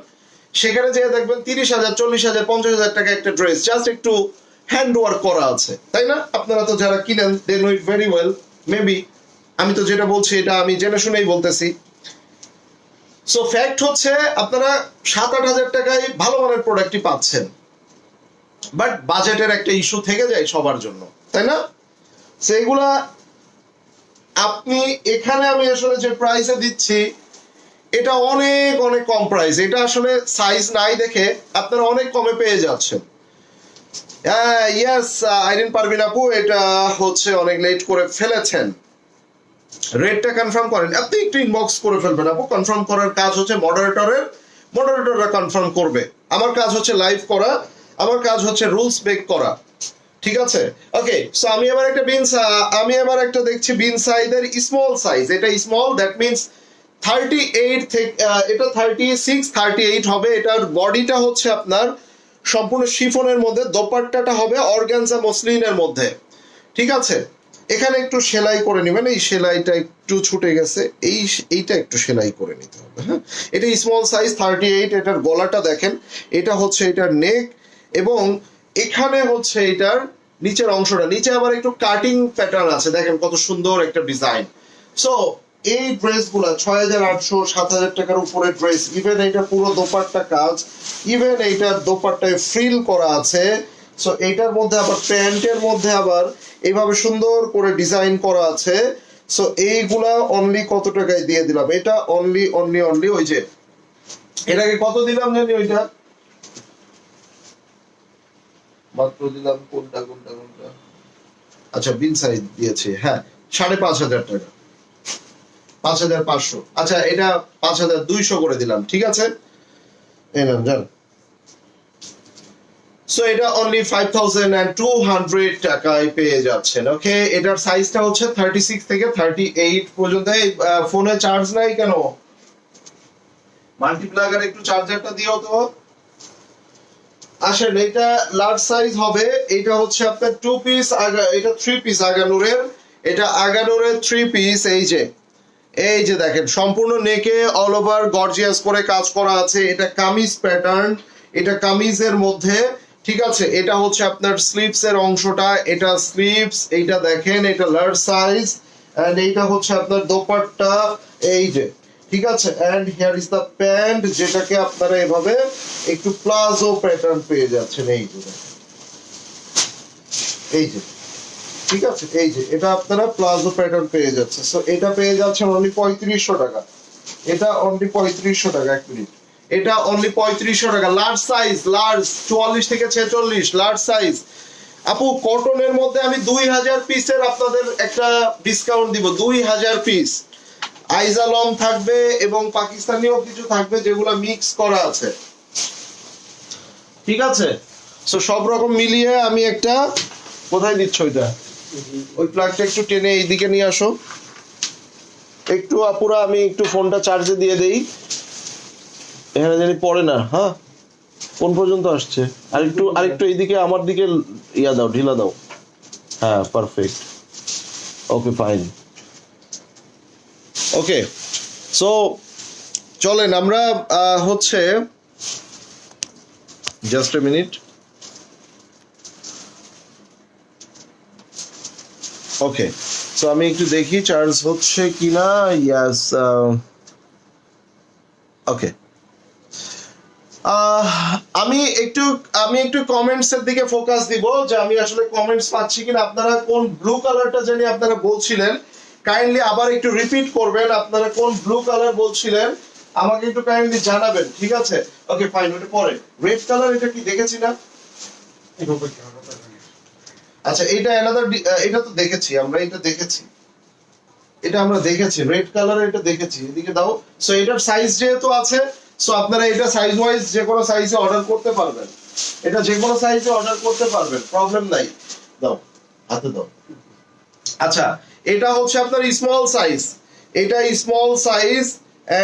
Speaker 1: সেখানে যেয়ে দেখবেন 30,000, 40,000, 50,000 টাকা একটা ড্রেস, জাস্ট একটু হ্যান্ড ওয়ার্ক করা আছে, তাই না? আপনারা তো যারা কিনেন they know it very well, maybe. আমি তো যেটা বলছি এটা আমি জেনে শুনেই বলতেছি। সো ফ্যাক্ট হচ্ছে আপনারা 7-8 হাজার টাকায় ভালো মানের প্রোডাক্টই পাচ্ছেন, বাট বাজেটের একটা ইস্যু থেকে যায় সবার জন্য, তাই না? সেইগুলা আপনি এখানে আমি আসলে যে প্রাইসে দিচ্ছি এটা অনেক অনেক কম প্রাইস। এটা আসলে সাইজ নাই দেখে আপনারা অনেক কমে পেয়ে যাচ্ছেন। ইয়েস আইরিন পারভিন আপু, এটা হচ্ছে অনেক লেট করে ফেলেছেন। রেটটা কনফার্ম করেন, আপনি একটু ইনবক্স করে ফেলবেন আপু। কনফার্ম করার কাজ হচ্ছে মডারেটররা কনফার্ম করবে। আমার কাজ হচ্ছে লাইভ করা, আমার কাজ হচ্ছে রুলস মেক করা, ঠিক আছে? ওকে, সো আমি এবার একটা দেখছি বিন সাইজের স্মল সাইজ। এটা স্মল, দ্যাট মিনস 38 থেকে এটা 36 38 হবে। এটার বডিটা হচ্ছে আপনার সম্পূর্ণ শিফনের মধ্যে, দোপাট্টাটা হবে অর্গানজা মসলিনের মধ্যে, ঠিক আছে? এখানে একটু সেলাই করে নেবেন, এই সেলাইটা একটু ছুটে গেছে, এইটা একটু সেলাই করে নিতে হবে। হ্যাঁ, এটা স্মল সাইজ 38। এটার গলাটা দেখেন, এটা হচ্ছে এটার নেক, এবং এখানে হচ্ছে এটার নিচের অংশটা, নিচে আবার একটু কাটিং প্যাটার্ন আছে, দেখেন কত সুন্দর একটা ডিজাইন। সো এই ড্রেসগুলা 6,800 7,000 টাকার উপরে ড্রেস। ইভেন এটা পুরো দোপাট্টা কাজ, ইভেন এইটার দোপাট্টায় ফ্রিল করা আছে। সো এইটার মধ্যে আবার প্যান্টের মধ্যে আবার এইভাবে সুন্দর করে ডিজাইন করা আছে। সো এইগুলা অনলি কত টাকায় দিয়ে দিলাম? এটা অনলি ওই যে এটাকে কত দিলাম জানি, ওইটা মাত্র দিলাম কোনটা, আচ্ছা বিন সাইজ দিয়েছি, হ্যাঁ 5,500 টাকা, 5,500। আচ্ছা এটা 5,200 করে দিলাম, ঠিক আছে? এই নাম জান। সো এটা অনলি 5,200 টাকায় পেয়ে যাচ্ছেন। ওকে, এটার সাইজটা হচ্ছে 36 থেকে 38 পর্যন্ত। ফোনে চার্জ নাই কেন? মাল্টিপ্লাগার একটু চার্জারটা দিও তো। আসেন, এটা লার্জ সাইজ হবে। এটা হচ্ছে আপনার 2 পিস, এটা 3 পিস আগানুরের। এটা আগানুরের 3 পিস। এই যে দেখেন সম্পূর্ণ নেকে অল ওভার গর্জিয়াস করে কাজ করা আছে। এটা কামিজ প্যাটার্ন, এটা কামিজের মধ্যে, ঠিক আছে? এটা হচ্ছে আপনার স্লিভস এর অংশটা, এটা স্লিভস, এইটা দেখেন এটা লার্জ সাইজ, এন্ড এইটা হচ্ছে আপনার দোপাট্টা, এই যে, ঠিক আছে? And here is the pant, যেটাকে আপনারা এভাবে একটু প্লাজো প্যাটার্ন পেয়ে যাচ্ছেন। এই যে ঠিক আছে, এই যে এটা আপনারা প্লাজো প্যাটার্ন পেয়ে যাচ্ছে। সো এটা পেয়ে যাচ্ছেন অনলি 3,500 টাকা। এটা অনলি 3,500 টাকা। এক মিনিট, এটা অনলি 3,500 টাকা। লার্জ সাইজ, লার্জ 44 থেকে 46 লার্জ সাইজ। আপু কটনের মধ্যে আমি 2,000 পিসের আপনাদের একটা ডিসকাউন্ট দিব, 2,000 পিস। আইজালম থাকবে এবং পাকিস্তানিও কিছু থাকবে, যেগুলো মিক্স করা আছে, ঠিক আছে? সো সব রকম মিলিয়ে আমি একটা, কোথায় দিচ্ছ ওইটা? ওই প্লাগটা একটু টেনে এইদিকে নিয়ে আসো একটু আপুরা, আমি একটু ফোনটা চার্জে দিয়ে দেই, এখানে জানি পড়ে না। হ্যাঁ, কোন পর্যন্ত আসছে? আরেকটু এইদিকে আমার দিকে ইয়া দাও, ঢিলা দাও। হ্যাঁ, perfect. Okay fine. Okay, so চলেন আমরা হচ্ছে just a minute. Okay, so আমি একটু দেখি চার্জ হচ্ছে কিনা। ইয়াস, ওকে। আমি একটু কমেন্টস এর দিকে ফোকাস দিব, যে আমি আসলে কমেন্টস পাচ্ছি কিনা। আপনারা কোন ব্লু কালারটা জানি আপনারা বলছিলেন, কাইন্ডলি আবার একটু রিপিট করবেন। আপনারা কোন ব্লু কালার বলছিলেন আমাকে একটু কাইন্ডলি জানাবেন, ঠিক আছে? ওকে ফাইন, ওটা পরে। রেড কালার এটা কি দেখেছি না? আচ্ছা, এটা অ্যানাদার, এটা তো দেখেছি আমরা, এটা আমরা দেখেছি রেড কালার, এটা দেখেছি। এদিকে দাও। সো এটার সাইজ যেহেতু আছে, সো আপনারা এটা সাইজ ওয়াইজ যে কোনো সাইজে অর্ডার করতে পারবেন। এটা যে কোনো সাইজে অর্ডার করতে পারবেন, প্রবলেম নাই। দাও, হাতে দাও। আচ্ছা, এটা হচ্ছে আপনার স্মল সাইজ, এটা small size,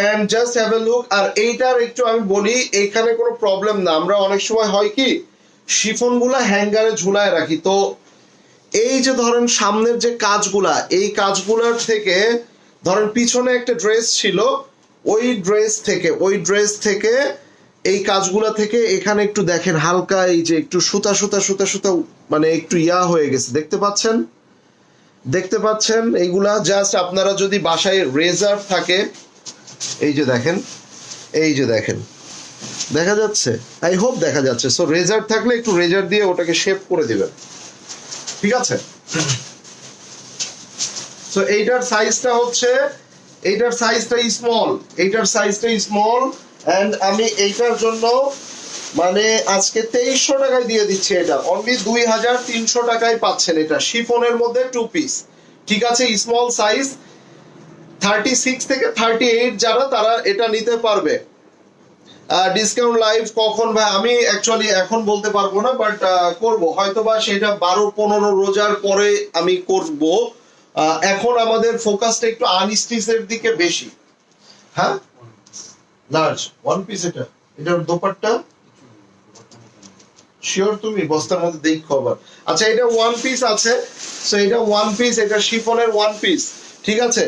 Speaker 1: and just have a look. আর এইটার একটু আমি বলি, এখানে কোনো প্রবলেম না। আমরা অনেক সময় হয় কি, শিফন গুলা হ্যাঙ্গারে ঝুলায় রাখি, তো এই যে ধরেন সামনের যে কাজগুলা, এই কাজগুলার থেকে ধরেন পিছনে একটা ড্রেস ছিল, ওই ড্রেস থেকে এই কাজগুলা থেকে এখানে একটু দেখেন হালকা এই যে একটু সুতা মানে একটু ইয়া হয়ে গেছে, দেখতে পাচ্ছেন এইগুলা জাস্ট আপনারা যদি বাসায় রেজার থাকে, এই যে দেখেন দেখা যাচ্ছে, আই হোপ দেখা যাচ্ছে। সো রেজার থাকলে একটু রেজার দিয়ে ওটাকে শেপ করে দিবেন, ঠিক আছে? সো এইটার সাইজটা স্মল এন্ড আমি এইটার জন্য মানে আজকে 2300 টাকায় দিয়ে দিচ্ছি। এটা অনলি 2300 টাকায় পাচ্ছেন। এটা শিফনের মধ্যে 2 পিস, ঠিক আছে? স্মল সাইজ 36 থেকে 38 যারা তারা এটা নিতে পারবে। ডিসকাউন্ট লাইভ কখন ভাই? আমি অ্যাকচুয়ালি এখন বলতে পারবো না, বাট করব হয়তোবা সেটা 12-15 রোজার পরে আমি করব। এখন আমাদের ফোকাসটা একটু আনস্টিচের দিকে বেশি। হ্যাঁ, লার্জ ওয়ান পিস। এটার দোপাট্টা শিওর তুমি বস্তার মধ্যে দেখো আবার। আচ্ছা, এটা ওয়ান পিস আছে। সো এটা ওয়ান পিস, এটা শিফনের ওয়ান পিস, ঠিক আছে?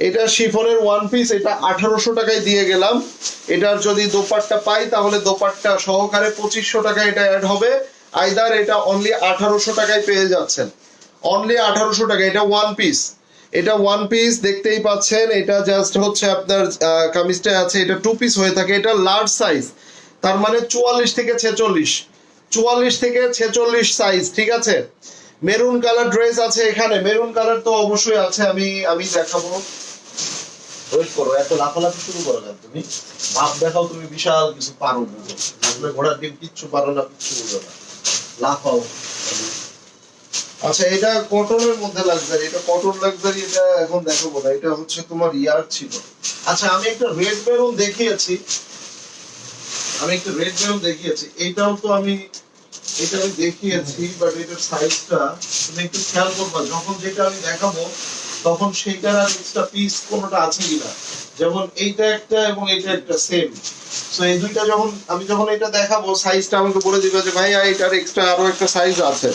Speaker 1: এটা শিফনের ওয়ান পিস, এটা 1800 টাকায় দিয়ে গেলাম। এটার যদি দোপাট্টা পাই তাহলে দোপাট্টা সহকারে 2500 টাকা এটা অ্যাড হবে। আইদার এটা অনলি 1800 টাকায় পেয়ে যাচ্ছেন, অনলি 1800 টাকা। এটা ওয়ান পিস দেখতেই পাচ্ছেন। এটা জাস্ট হচ্ছে আপনার কামিজটা আছে, এটা 2 পিস হয়ে থাকে। এটা লার্জ সাইজ, তার মানে 44 থেকে 46 সাইজ, ঠিক আছে? মেরুন কালার ড্রেস আছে এখানে, মেরুন কালার তো অবশ্যই আছে। আমি দেখাবো, ওয়েট করো, এত লাফালাফি শুরু করো না তুমি। ভাব দেখাও তুমি বিশাল কিছু পারো, আসলে ঘোড়ার ডিম কিচ্ছু পারো না, কিচ্ছু বুঝো না, লাফাও। আচ্ছা, এটা কটনের মধ্যে লাক্সারি, এটা কটন লাক্সারি, এটা এখন দেখাবো না, এটা হচ্ছে তোমার ইয়ার ছিল। আচ্ছা, আমি একটা রেড মেরুন দেখিয়েছি, এইটাও তো আমি দেখিয়েছি, বাট এটার সাইজটা তুমি একটু খেয়াল করবা। যখন যেটা আমি দেখাবো তখন সেইটার আর এক্সট্রা পিস কোনোটা আছে কিনা। যেমন এইটা একটা এবং এইটা একটা সেম। সো এই দুইটা যখন এটা দেখাবো, সাইজটা আমাকে বলে দিবে যে ভাই এইটার এক্সট্রা আরো একটা সাইজ আছে।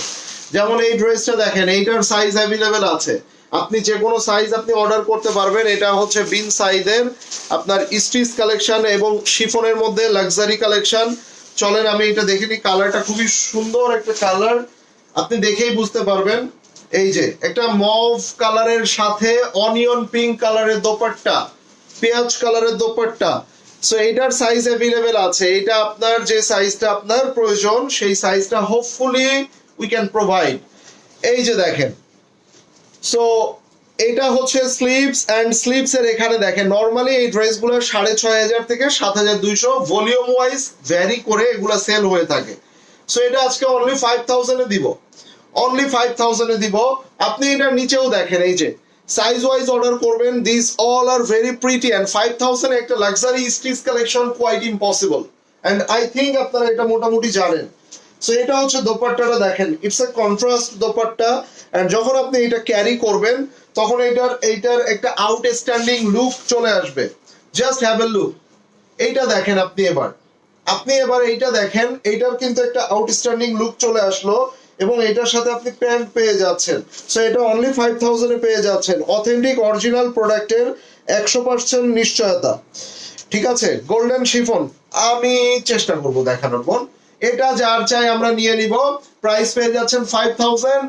Speaker 1: যেমন এই ড্রেসটা দেখেন, এইটার সাইজ অ্যাভেলেবেল আছে, আপনি যে কোনো সাইজ আপনি অর্ডার করতে পারবেন। এটা হচ্ছে বিন সাইজের আপনার স্টিচ কালেকশন এবং শিফনের মধ্যে লাক্সারি কালেকশন। চলেন আমি এটা দেখে নিই। কালারটা খুবই সুন্দর একটা কালার, আপনি দেখেই বুঝতে পারবেন। এই যে একটা মভ কালারের সাথে অনিয়ন পিঙ্ক কালারের দোপাট্টা, পেঁয়াজ কালারের দোপাট্টা। সো এইটার সাইজ অ্যাভেলেবেল আছে। এটা আপনার যে সাইজটা আপনার প্রয়োজন সেই সাইজটা হোপফুলি উই ক্যান প্রোভাইড। এই যে দেখেন, সো এটা হচ্ছে স্লিভস এন্ড স্লিভস এর এখানে দেখেন, নরমালি এই ড্রেসগুলো 6500 থেকে 7200 ভলিউম ওয়াইজ ভ্যারি করে এগুলা সেল হয়ে থাকে। সো এটা আজকে অনলি 5000 এ দিব, আপনি এটার নিচেও দেখেন, এই যে সাইজ ওয়াইজ অর্ডার করবেন। This all are very pretty and 5000 একটা luxury stitch collection quite impossible, and I think আপনারা এটা মোটামুটি জানেন। সো এটা হচ্ছে দোপাট্টাটা দেখেন, it's a contrast dupatta. And যখন আপনি এটা ক্যারি করবেন তখন এইটার একটা আউটস্ট্যান্ডিং লুক চলে আসবে। জাস্ট হ্যাভ এ লুক, এইটা দেখেন আপনি এবার এইটা দেখেন, এইটার কিন্তু একটা আউটস্ট্যান্ডিং লুক চলে আসলো এবং এটার সাথে আপনি প্যান্ট পেয়ে যাচ্ছেন। সো এটা অনলি 5000 এ পেয়ে যাচ্ছেন। অথেন্টিক অরিজিনাল প্রোডাক্টের 100% নিশ্চয়তা, ঠিক আছে? গোল্ডেন শিফন আমি চেষ্টা করব দেখানোর বোন। এটা যার চাই আমরা নিয়ে নিব। প্রাইস পেয়ে যাচ্ছেন 5000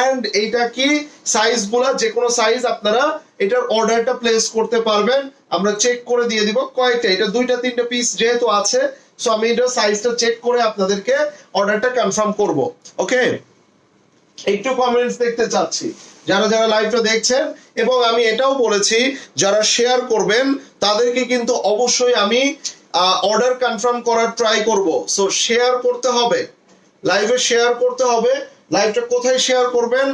Speaker 1: এন্ড এইটা কি সাইজগুলো, যে কোনো সাইজ আপনারা এটার অর্ডারটা প্লেস করতে পারবেন। আমরা চেক করে দিয়ে দিব কয়টা, এটা 2-3 পিস যেহেতু আছে। সো আমি এটা সাইজটা চেক করে আপনাদেরকে অর্ডারটা কনফার্ম করব। ওকে, একটু কমেন্টস দেখতে চাচ্ছি যারা যারা লাইভটা দেখছেন। এবং আমি এটাও বলেছি যারা শেয়ার করবেন তাদেরকে কিন্তু অবশ্যই আমি অর্ডার কনফার্ম করার ট্রাই করব। সো শেয়ার করতে হবে, লাইভে শেয়ার করতে হবে। লাইভটা কোথায় শেয়ার করবেন?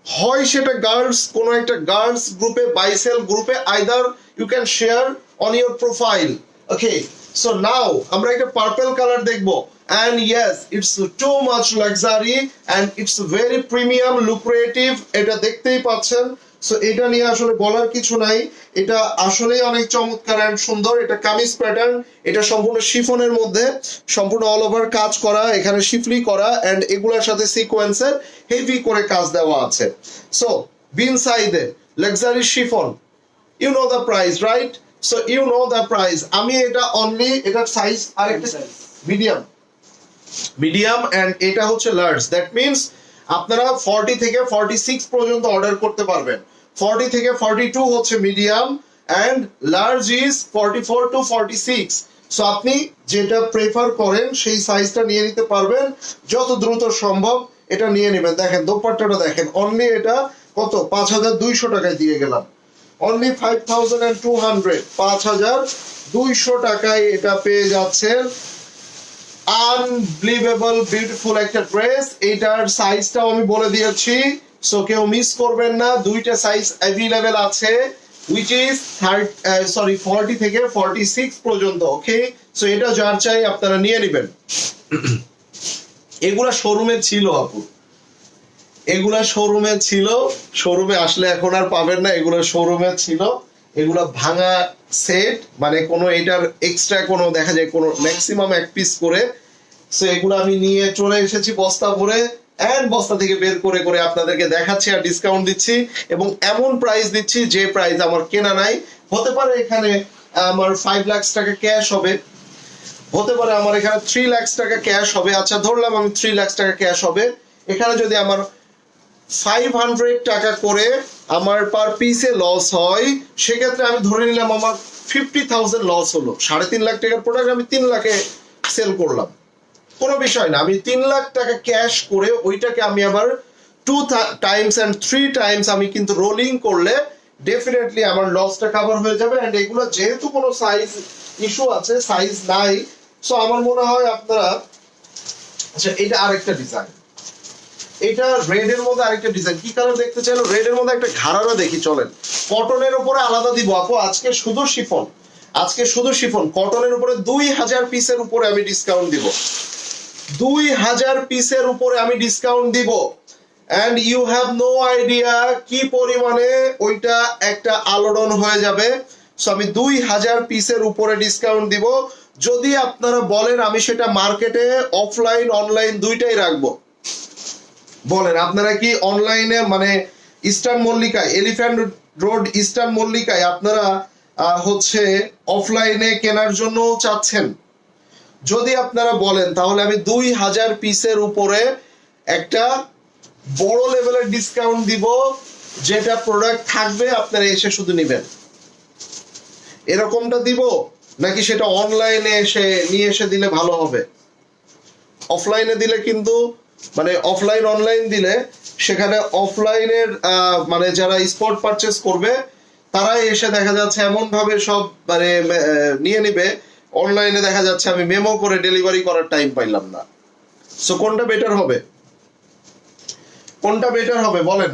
Speaker 1: হয় সেটা গার্লস, কোন একটা গার্লস গ্রুপে, বাইসেল গ্রুপে, either you can share on your profile. Okay, so now আমরা একটা পার্পল কালার দেখবো। And yes, it's too much luxury and it's very premium, lucrative. এটা দেখতেই পাচ্ছেন। সো এটা নিয়ে আসলে বলার কিছু নাই, এটা আসলেই অনেক চমৎকার এন্ড সুন্দর। এটা কামিজ প্যাটার্ন, এটা সম্পূর্ণ শিফনের মধ্যে, সম্পূর্ণ অল ওভার কাজ করা, এখানে শিফলি করা এন্ড এগুলোর সাথে সিকোয়েন্সের হেভি করে কাজ দেওয়া আছে। সো বিন সাইডে luxury chiffon, you know the price right? So you know the price. আমি এটা অনলি, এটার সাইজ আরেকটা মিডিয়াম, মিডিয়াম এন্ড এটা হচ্ছে লার্জ। দ্যাট মিনস আপনারা 40 থেকে 46 পর্যন্ত অর্ডার করতে পারবেন। 40 থেকে 42 হচ্ছে medium and large is 44 to 46। So আপনি যেটা প্রেফার করেন সেই সাইজটা নিয়ে নিতে পারবেন যত দ্রুত সম্ভব। এটা নিয়ে নেবেন। দেখেন দোপাট্টাটা দেখেন, অনলি এটা কত 5200 টাকায় দিয়ে গেলাম। অনলি 5200, 5200 টাকায় এটা পেয়ে যাচ্ছেন। আনবিলিভেবল বিউটিফুল একটা ড্রেস। এইটার সাইজটাও আমি বলে দিয়েছি, সো কেউ মিস করবেন না। দুইটা সাইজ অ্যাভেলেবেল আছে, which is 40 থেকে 46 পর্যন্ত। ওকে, সো এটা যার চাই আপনারা নিয়ে নেবেন। এগুলা শোরুমে ছিল আপু, এগুলা শোরুমে ছিল, শোরুমে আসলে এখন আর পাবেন না। এগুলো শোরুমে ছিল, এগুলা ভাঙা সেট, মানে কোনো এটার এক্সট্রা কোনো দেখা যায় কোনো ম্যাক্সিমাম এক পিস করে। সো এগুলো আমি নিয়ে চলে এসেছি বস্তা ভরে, এন্ড বস্তা থেকে বের করে করে আপনাদেরকে দেখাচ্ছি আর ডিসকাউন্ট দিচ্ছি, এবং এমন প্রাইস দিচ্ছি যে প্রাইস আমার কেনা নাই। হতে পারে এখানে আমার 5 লাখ টাকা ক্যাশ হবে, হতে পারে আমার এখানে 3 লাখ টাকা ক্যাশ হবে। আচ্ছা ধরলাম আমি 3 লাখ টাকা ক্যাশ হবে, এখানে যদি আমার 500 টাকা করে আমার পার পিসে লস হয়, সেক্ষেত্রে আমি ধরে নিলাম আমার 50,000 লস হলো। 3.5 লাখ টাকার প্রোডাক্ট আমি 3 লাখে সেল করলাম, কোনো বিষয় না। আমি 3 লাখ টাকা ক্যাশ করে ওইটাকে আমি আবার 2 টাইমস এন্ড 3 টাইমস আমি কিন্তু রোলিং করলে ডেফিনেটলি আমার লসটা কভার হয়ে যাবে। এন্ড এগুলো যেহেতু কোনো সাইজ ইস্যু আছে, সাইজ নাই, সো আমার মনে হয় আপনারা, আচ্ছা এটা আরেকটা ডিজাইন, এটা রেড এর মধ্যে আরেকটা ডিজাইন। কি কালার দেখতে চাইলো? রেড এর মধ্যে একটা ঘাড়ারা দেখি, চলেন। কটনের উপরে আলাদা দিব আপু, আজকে শুধু শিফন, আজকে শুধু শিফন। কটনের উপরে 2000 পিসের উপরে আমি ডিসকাউন্ট দিব, 2000 পিসের উপরে আমি ডিসকাউন্ট দিব। And you have no idea কি পরিমাণে ওইটা একটা আলোড়ন হয়ে যাবে। সো আমি 2000 পিসের উপরে ডিসকাউন্ট দিব। যদি আপনারা বলেন আমি সেটা মার্কেটে অফলাইন অনলাইন দুইটাই রাখবো, বলেন আপনারা কি অনলাইনে মানে ইস্টার্ন মল্লিকায়, এলিফ্যান্ট রোড ইস্টার্ন মল্লিকায় আপনারা হচ্ছে অফলাইনে কেনার জন্য চাচ্ছেন? যদি আপনারা বলেন তাহলে আমি 2000 পিসের উপরে একটা বড় লেভেলের ডিসকাউন্ট দিব, যেটা প্রোডাক্ট থাকবে আপনারা এসে শুধু নেবেন। এরকমটা দিব নাকি সেটা অনলাইনে এসে নিয়ে এসে দিলে ভালো হবে? অফলাইনে দিলে কিন্তু মানে অফলাইন অনলাইন দিলে সেখানে অফলাইনের মানে যারা স্পট পারচেস করবে তারাই এসে দেখা যাচ্ছে এমন ভাবে সব মানে নিয়ে নিবে, অনলাইনে দেখা যাচ্ছে আমি মেমো করে ডেলিভারি করার টাইম পাইলাম না। সো কোনটা বেটার হবে? কোনটা বেটার হবে বলেন?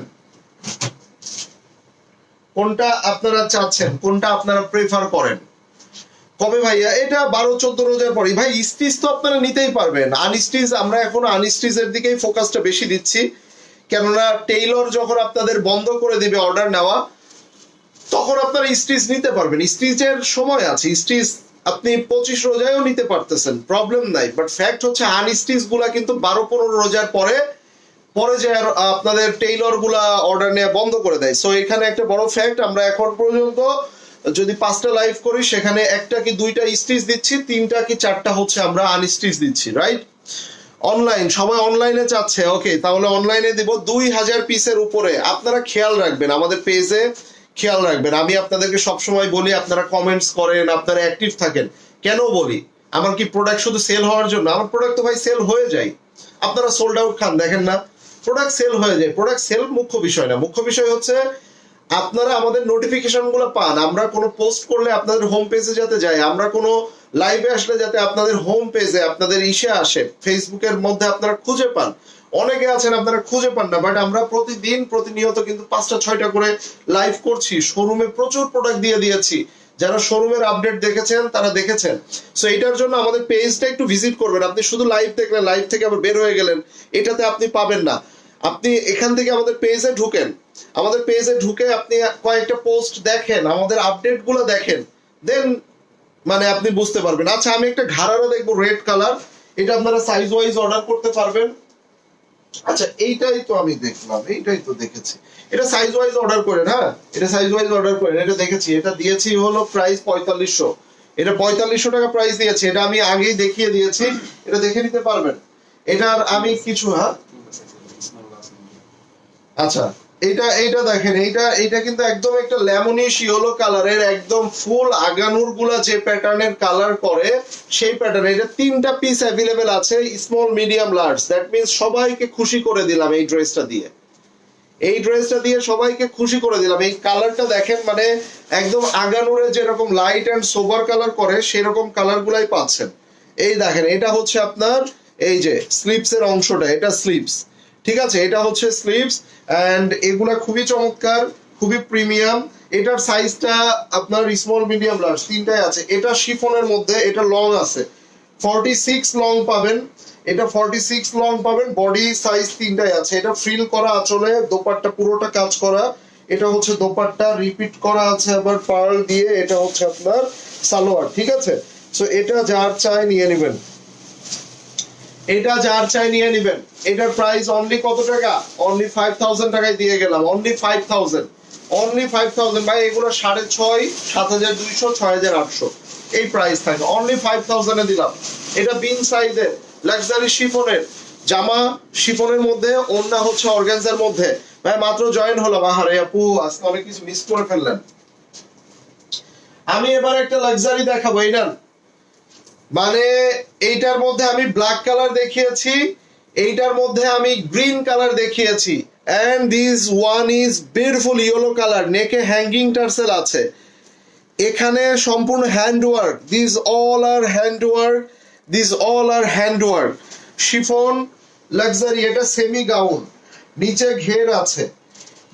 Speaker 1: কোনটা আপনারা চাচ্ছেন, কোনটা আপনারা প্রেফার করেন? কবে ভাইয়া? এটা 12-14 রোজার পরে ভাই। স্টিচ তো আপনারা নিতেই পারবেন, আনস্টিচ আমরা এখন আনস্টিচের দিকেই ফোকাসটা বেশি দিচ্ছি, কেননা টেইলর যখন আপনাদের বন্ধ করে দিবে অর্ডার নেওয়া, তখন আপনারা স্টিচ নিতে পারবেন। স্টিচের সময় আছে, স্টিচ আপনি 25 রোজায়ও নিতে পারতেছেন, প্রবলেম নাই। বাট ফ্যাক্ট হচ্ছে আনস্টিচ গুলা কিন্তু 12-15 রোজার পরে পরে যে আপনাদের টেইলর গুলা অর্ডার নেওয়া বন্ধ করে দেয়। সো এখানে একটা বড় ফ্যাক্ট, আমরা এখন পর্যন্ত যদি 5টা লাইভ করি সেখানে একটা কি 2টা স্টিচ দিচ্ছি, 3টা কি 4টা হচ্ছে আমরা আনস্টিচ দিচ্ছি, রাইট? অনলাইন, সবাই অনলাইনে চাচ্ছে, ওকে তাহলে অনলাইনে দিব 2000 পিসের উপরে। আপনারা খেয়াল রাখবেন, আমাদের পেজে খেয়াল রাখবেন। আমি আপনাদেরকে সবসময় বলি আপনারা কমেন্টস করেন, আপনারা অ্যাক্টিভ থাকেন। কেন বলি? আমার কি প্রোডাক্ট শুধু সেল হওয়ার জন্য? আমার প্রোডাক্ট তো ভাই সেল হয়ে যায়, আপনারা সোল্ড আউট খান, দেখেন না? প্রোডাক্ট সেল হয়ে যায়, প্রোডাক্ট সেল মুখ্য বিষয় না। মুখ্য বিষয় হচ্ছে আপনারা আমাদের নোটিফিকেশন গুলো পান, আমরা কোনো পোস্ট করলে আপনাদের হোম পেজে যাতে যায়, আমরা কোনো লাইভে আসলে যাতে আপনাদের হোম পেজে আপনাদের ইসে আসে, ফেসবুকের মধ্যে আপনারা খুঁজে পান। অনেকে আছেন আপনারা খুঁজে পান না, বাট আমরা প্রতিদিন প্রতিনিয়ত কিন্তু 5টা-6টা করে লাইভ করছি। শোরুমে প্রচুর প্রোডাক্ট দিয়ে দিয়েছি, যারা শোরুমের আপডেট দেখেছেন তারা দেখেছেন। সো এটার জন্য আমাদের পেজটা একটু ভিজিট করবেন। আপনি শুধু লাইভ দেখলেন, লাইভ থেকে আবার বের হয়ে গেলেন, এটাতে আপনি পাবেন না। আপনি এখান থেকে আমাদের পেজে ঢুকেন, আমাদের পেজে ঢুকে আপনি কয়েকটা পোস্ট দেখেন, আমাদের আপডেট গুলো দেখেন, দেন মানে আপনি বুঝতে পারবেন। আচ্ছা আমি একটা ঘাড়ারা দেখবো রেড কালার, এটা আপনারা সাইজ ওয়াইজ অর্ডার করতে পারবেন। আচ্ছা এইটাই তো আমি দেখলাম, এইটাই তো দেখেছি, এটা সাইজ ওয়াইজ অর্ডার করেন। হ্যাঁ এটা সাইজ ওয়াইজ অর্ডার করেন, এটা দেখেছি, এটা দিয়েছি হলো প্রাইস 4500, এটা 4500 টাকা প্রাইস দিয়েছি, এটা আমি আগেই দেখিয়ে দিয়েছি, এটা দেখে নিতে পারবেন। এটার আমি কিছু, হ্যাঁ আচ্ছা, এইটা দেখেন, এইটা কিন্তু একদম একটা লেমনিশ ইয়েলো কালারের, একদম ফুল আগানুর গুলা যে প্যাটার্নের কালার করে সেই প্যাটার্ন। এটা 3টা পিস অ্যাভেলেবেল আছে, small medium large. That means সবাইকে খুশি করে দিলাম এই ড্রেসটা দিয়ে, এই ড্রেসটা দিয়ে সবাইকে খুশি করে দিলাম। এই কালারটা দেখেন, মানে একদম আগানুরে যেরকম লাইট এন্ড সোবার কালার করে সেরকম কালার গুলাই পাচ্ছেন। এই দেখেন, এটা হচ্ছে আপনার এই যে স্লিপস এর অংশটা, এটা স্লিপস, ঠিক আছে, এটা হচ্ছে স্লিপস। এন্ড এগুলা খুবই চমৎকার, খুবই প্রিমিয়াম। এটার সাইজটা আপনার স্মল মিডিয়াম লার্জ 3টাই আছে। এটা শিফনের মধ্যে, এটা লং আছে, 46 লং পাবেন, এটা 46 লং পাবেন। বডি সাইজ 3টাই আছে। এটা ফ্রিল করা আঁচলে, দোপাট্টা পুরোটা কাজ করা। এটা হচ্ছে দোপাট্টা, রিপিট করা আছে আবার পার্ল দিয়ে। এটা হচ্ছে আপনার সালোয়ার, ঠিক আছে। সো এটা যার চাই নিয়ে নেবেন, এটা যার চাই নিয়ে নেবেন। এটার প্রাইস অনলি কত টাকা? অনলি 5000 টাকায় দিয়ে গেলাম, অনলি 5000, অনলি 5000 ভাই। এগুলো 6.5, 7200, 6800 এই প্রাইস থাকে, অনলি 5000 এ দিলাম। এটা বিন সাইজের লাক্সারি শিফনের জামা, শিফনের মধ্যে, ওন্না হচ্ছে অর্গানজার মধ্যে। ভাই মাত্র জয়েন হলাম, আহারে আপু আজকে অনেক কিছু মিস করে ফেললেন। আমি এবার একটা লাক্সারি দেখাবো, এই নেন। মানে এইটার মধ্যে আমি ব্ল্যাক কালার দেখিয়েছি, এইটার মধ্যে আমি গ্রিন কালার দেখিয়েছি, and this one is beautiful yellow colour. নেকে হ্যাঙ্গিং টার্সেল আছে, এখানে সম্পূর্ণ handwork, this all are handwork, this all are handwork. Chiffon luxury, এটা সেমি গাউন, নিচে ঘের আছে,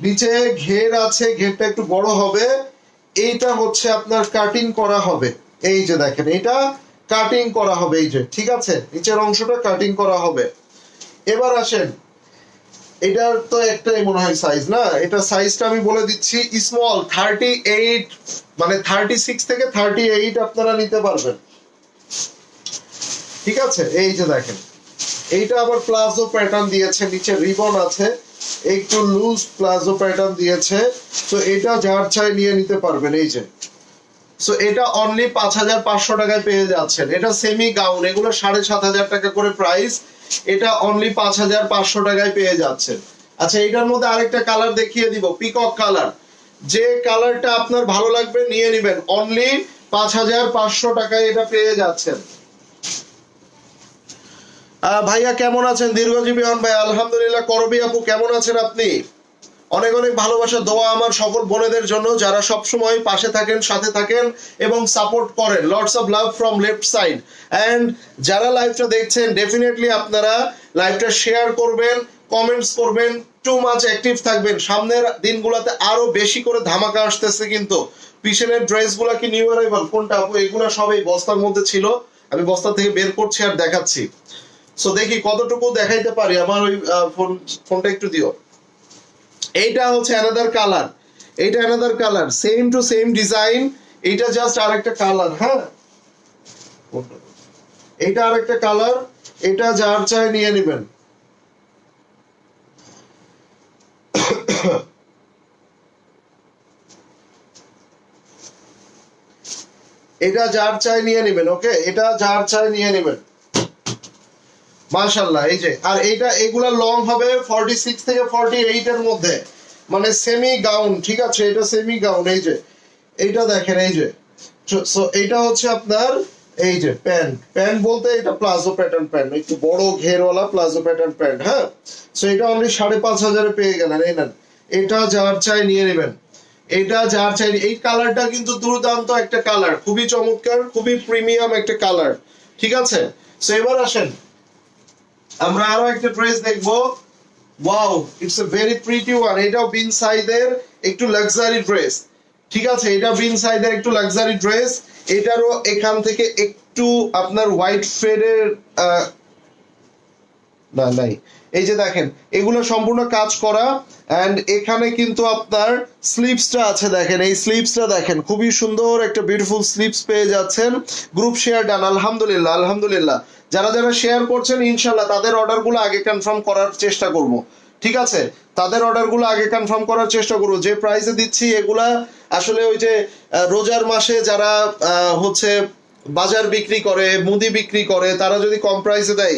Speaker 1: নিচে ঘের আছে, ঘেরটা একটু বড় হবে। এইটা হচ্ছে আপনার কাটিং করা হবে, এই যে দেখেন, এটা কাটিং করা হবে, এই যে, ঠিক আছে, নিচের অংশটা কাটিং করা হবে। এবার আসেন, এটার তো একটাই মনে হয় সাইজ না, এটা সাইজটা আমি বলে দিচ্ছি, স্মল 38, মানে 36 থেকে 38 আপনারা নিতে পারবেন, ঠিক আছে। এই যে দেখেন, এইটা আবার প্লাজো প্যাটার্ন দিয়েছে, নিচে রিবন আছে, একটু লুজ প্লাজো প্যাটার্ন দিয়েছে। তো এটা যার চাই নিয়ে নিতে পারবেন, এই যে। সো এটা অনলি 5500 টাকায় পেয়ে যাচ্ছেন। এটা সেমি গাউন, এগুলো 7500 টাকা করে প্রাইস, এটা অনলি 5500 টাকায় পেয়ে যাচ্ছেন। আচ্ছা, এটার মধ্যে আরেকটা কালার দেখিয়ে দিব, পিকক কালার। যে কালারটা আপনার ভালো লাগবে নিয়ে নেবেন, অনলি 5500 টাকায় এটা পেয়ে যাচ্ছেন। ভাইয়া কেমন আছেন? দীর্ঘজীবী হন ভাই। আলহামদুলিল্লাহ। করবি আপু কেমন আছেন আপনি? অনেক অনেক ভালোবাসা দোয়া আমার সকল বোনেদের জন্য যারা সব সময় পাশে থাকেন, সাথে থাকেন এবং সাপোর্ট করেন। Lots of love from left side. And যারা লাইভটা দেখছেন, ডেফিনেটলি আপনারা লাইভটা শেয়ার করবেন, কমেন্টস করবেন, টু মাচ অ্যাক্টিভ থাকবেন। সামনের দিনগুলোতে আরো বেশি করে ধামাকা আসতেছে কিন্তু। পিছনের ড্রেসগুলা কি নিউ অ্যারাইভাল? কোনটা আপু? এগুলা সবই বস্তার মধ্যে ছিল, আমি বস্তা থেকে বের করছি আর দেখাচ্ছি। সো দেখি কতটুকু দেখাইতে পারি। আমার ওই ফোনটা একটু দিও। এইটা হচ্ছে অ্যানাদার কালার, এইটা another colour, same to same design, এইটা জাস্ট আরেকটা কালার। হ্যাঁ, এইটা আরেকটা কালার, এটা যার চাই নিয়ে নেবেন। এটা যার চাই নিয়ে নেবেন, ওকে, এটা যার চাই নিয়ে নেবেন। মাশাআল্লাহ। এই যে, আর এইটা, এগুলা লং হবে 46 থেকে 48 এর মধ্যে, মানে সেমি গাউন, ঠিক আছে, এটা সেমি গাউন। এই যে, এইটা দেখেন, এই যে, সো এইটা হচ্ছে আপনার এই যে প্যান্ট, প্যান্ট বলতে এটা প্লাজো প্যাটার্ন প্যান্ট, একটু বড় ঘেরওয়ালা প্লাজো প্যাটার্ন প্যান্ট। হ্যাঁ, সো এটা অনলি 5500 এ পেয়ে গেলেন। এই নেন, এটা যার চাই নিয়ে নেবেন, এটা যার চাই। এই কালারটা কিন্তু দুর্দান্ত একটা কালার, খুবই চমৎকার, খুবই প্রিমিয়াম একটা কালার, ঠিক আছে। সো এবার আসেন, আমরা আরো একটা ড্রেস দেখবো। Wow, it's a very pretty one. এটাও বিন সাইজের একটু লাক্সারি ড্রেস, ঠিক আছে, এটা বিন সাইজের একটু লাক্সারি ড্রেস। এটারও এখান থেকে একটু আপনার হোয়াইট ফেডের না নাই, এই যে দেখেন, এগুলো সম্পূর্ণ কাজ করা। এন্ড এখানে কিন্তু আপনার স্লিপসটা আছে, দেখেন, এই স্লিপসটা দেখেন, খুবই সুন্দর একটা বিউটিফুল স্লিপস পেয়ে যাচ্ছেন। গ্রুপ শেয়ার ডান, আলহামদুলিল্লাহ, আলহামদুলিল্লাহ। যারা যারা শেয়ার করছেন, ইনশাল্লাহ তাদের অর্ডারগুলো আগে কনফার্ম করার চেষ্টা করব, ঠিক আছে, তাদের অর্ডারগুলো আগে কনফার্ম করার চেষ্টা করব। যে প্রাইসে দিচ্ছি এগুলা আসলে ওই যে রোজার মাসে যারা হচ্ছে বাজার বিক্রি করে, মুদি বিক্রি করে, তারা যদি কম প্রাইসে দেয়,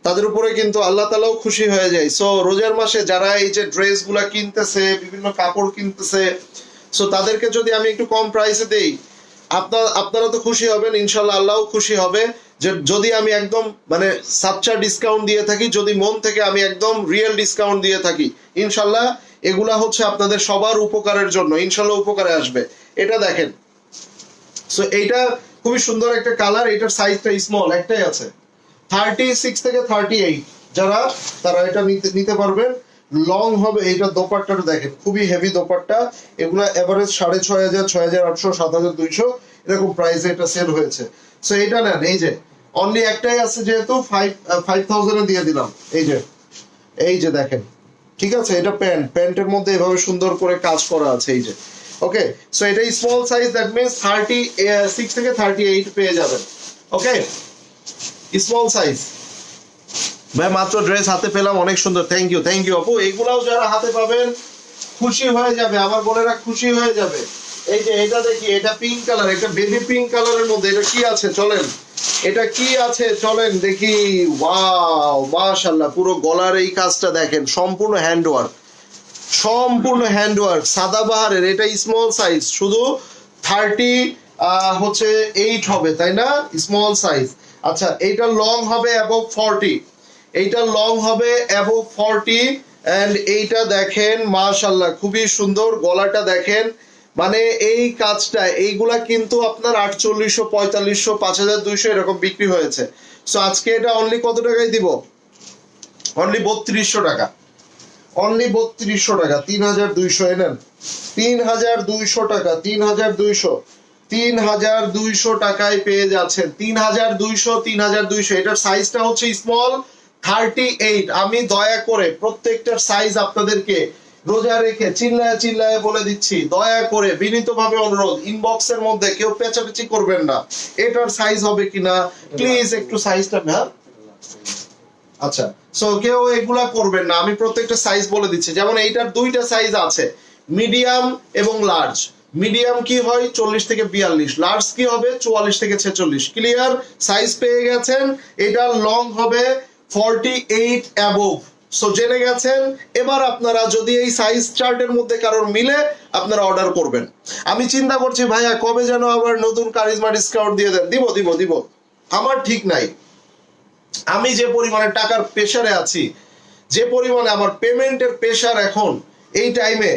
Speaker 1: তাদের উপরে কিন্তু আল্লাহ তাআলাও খুশি হয়ে যায়। সো রোজার মাসে যারা এই যে ড্রেসগুলা কিনতেছে, বিভিন্ন কাপড় কিনতেছে, সো তাদেরকে যদি আমি একটু কম প্রাইসে দেই, আপনারা তো খুশি হবেন, ইনশাল্লাহ আল্লাহও খুশি হবে। যে যদি আমি একদম মানে সাচ্চা ডিসকাউন্ট দিয়ে থাকি, যদি মন থেকে আমি একদম রিয়েল ডিসকাউন্ট দিয়ে থাকি, ইনশাল্লাহ এগুলা হচ্ছে আপনাদের সবার উপকারের জন্য, ইনশাল্লাহ উপকারে আসবে। এটা দেখেন, সো এইটা খুবই সুন্দর একটা কালার, এটার সাইজটা স্মল একটাই আছে, 36 থেকে 38 যারা, তারা এটা নিতে পারবেন। লং হবে, এইটা দোপাট্টাটা দেখেন খুবই হেভি দোপাট্টা, এগুলা এভারেজ 6500, 6800, 7200 এরকম প্রাইসে এটা সেল হয়েছে। সো এটা নেন, এই যে অনলি একটাই আছে যেহেতু 5000 এ দিয়ে দিলাম। এই যে দেখেন, ঠিক আছে, এটা প্যান্টের মধ্যে এভাবে সুন্দর করে কাজ করা আছে, এই যে। ওকে, সো এটা স্মল সাইজ, দ্যাট মিন্স 36 থেকে 38 পেয়ে যাবেন। ওকে, স্মল সাইজ। ভাই মাত্র ড্রেস হাতে পেলাম, অনেক সুন্দর, থ্যাংক ইউ আপু। এইগুলাও যারা হাতে পাবেন খুশি হয়ে যাবে, আমার বোনেরা খুশি হয়ে যাবে। এই যে এটা দেখি, এটা পিঙ্ক কালার, এটা বেবি পিঙ্ক কালারের মধ্যে, এটা কি আছে চলেন, এটা কি আছে চলেন দেখি। ওয়াও, মাশাআল্লাহ, পুরো গলার এই কাজটা দেখেন, সম্পূর্ণ হ্যান্ডওয়ার্ক, সাদাবাহারের। এটা স্মল সাইজ, শুধু 38 হবে, তাই না? Small size. আচ্ছা, এইটা লং হবে অ্যাবভ 40, এইটা লং হবে অ্যাবভ 40, এন্ড এইটা দেখেন মাশাআল্লাহ খুবই সুন্দর, গলাটা দেখেন। মানে এই কাজটা, এইগুলা কিন্তু আপনার 4800, 4500, 5200 এরকম বিক্রি হয়েছে। সো আজকে এটা অনলি কত টাকায় দিব? অনলি 3200 টাকা, অনলি 3200 টাকা, 3200 এনেন, 3200 টাকা, 3200 টাকায় পেয়ে যাচ্ছেন, 3200। এটার সাইজটা হচ্ছে স্মল 38। আমি দয়া করে প্রত্যেকটার সাইজ আপনাদেরকে রোজা রেখে চিল্লায় বলে দিচ্ছি, দয়া করে বিনীতভাবে অনুরোধ, ইনবক্সের মধ্যে কেউ পেঁচাপেচি করবেন না, এটার সাইজ হবে কিনা প্লিজ একটু সাইজটা। হ্যাঁ, আচ্ছা, সো কেউ এগুলা করবেন না, আমি প্রত্যেকটা সাইজ বলে দিচ্ছি। যেমন এইটার দুইটা সাইজ আছে, মিডিয়াম এবং লার্জ। মিডিয়াম কি হয় 40 থেকে 42, লার্জ কি হবে 44 থেকে 46। ক্লিয়ার, সাইজ পেয়ে গেছেন। এটা লং হবে 48 অ্যাবভ। সো জেনে গেছেন। এবার আপনারা যদি এই সাইজ চার্টের মধ্যে কারোর মিলে, আপনারা অর্ডার করবেন। আমি চিন্তা করছি ভাইয়া কবে যেন আবার নতুন কারিজমা ডিসকাউন্ট দিয়ে দেন। দিব, আমার ঠিক নাই। আমি যে পরিমাণে টাকার প্রেসারে আছি, যে পরিমাণে আমার পেমেন্টের প্রেসার এখন এই টাইমে,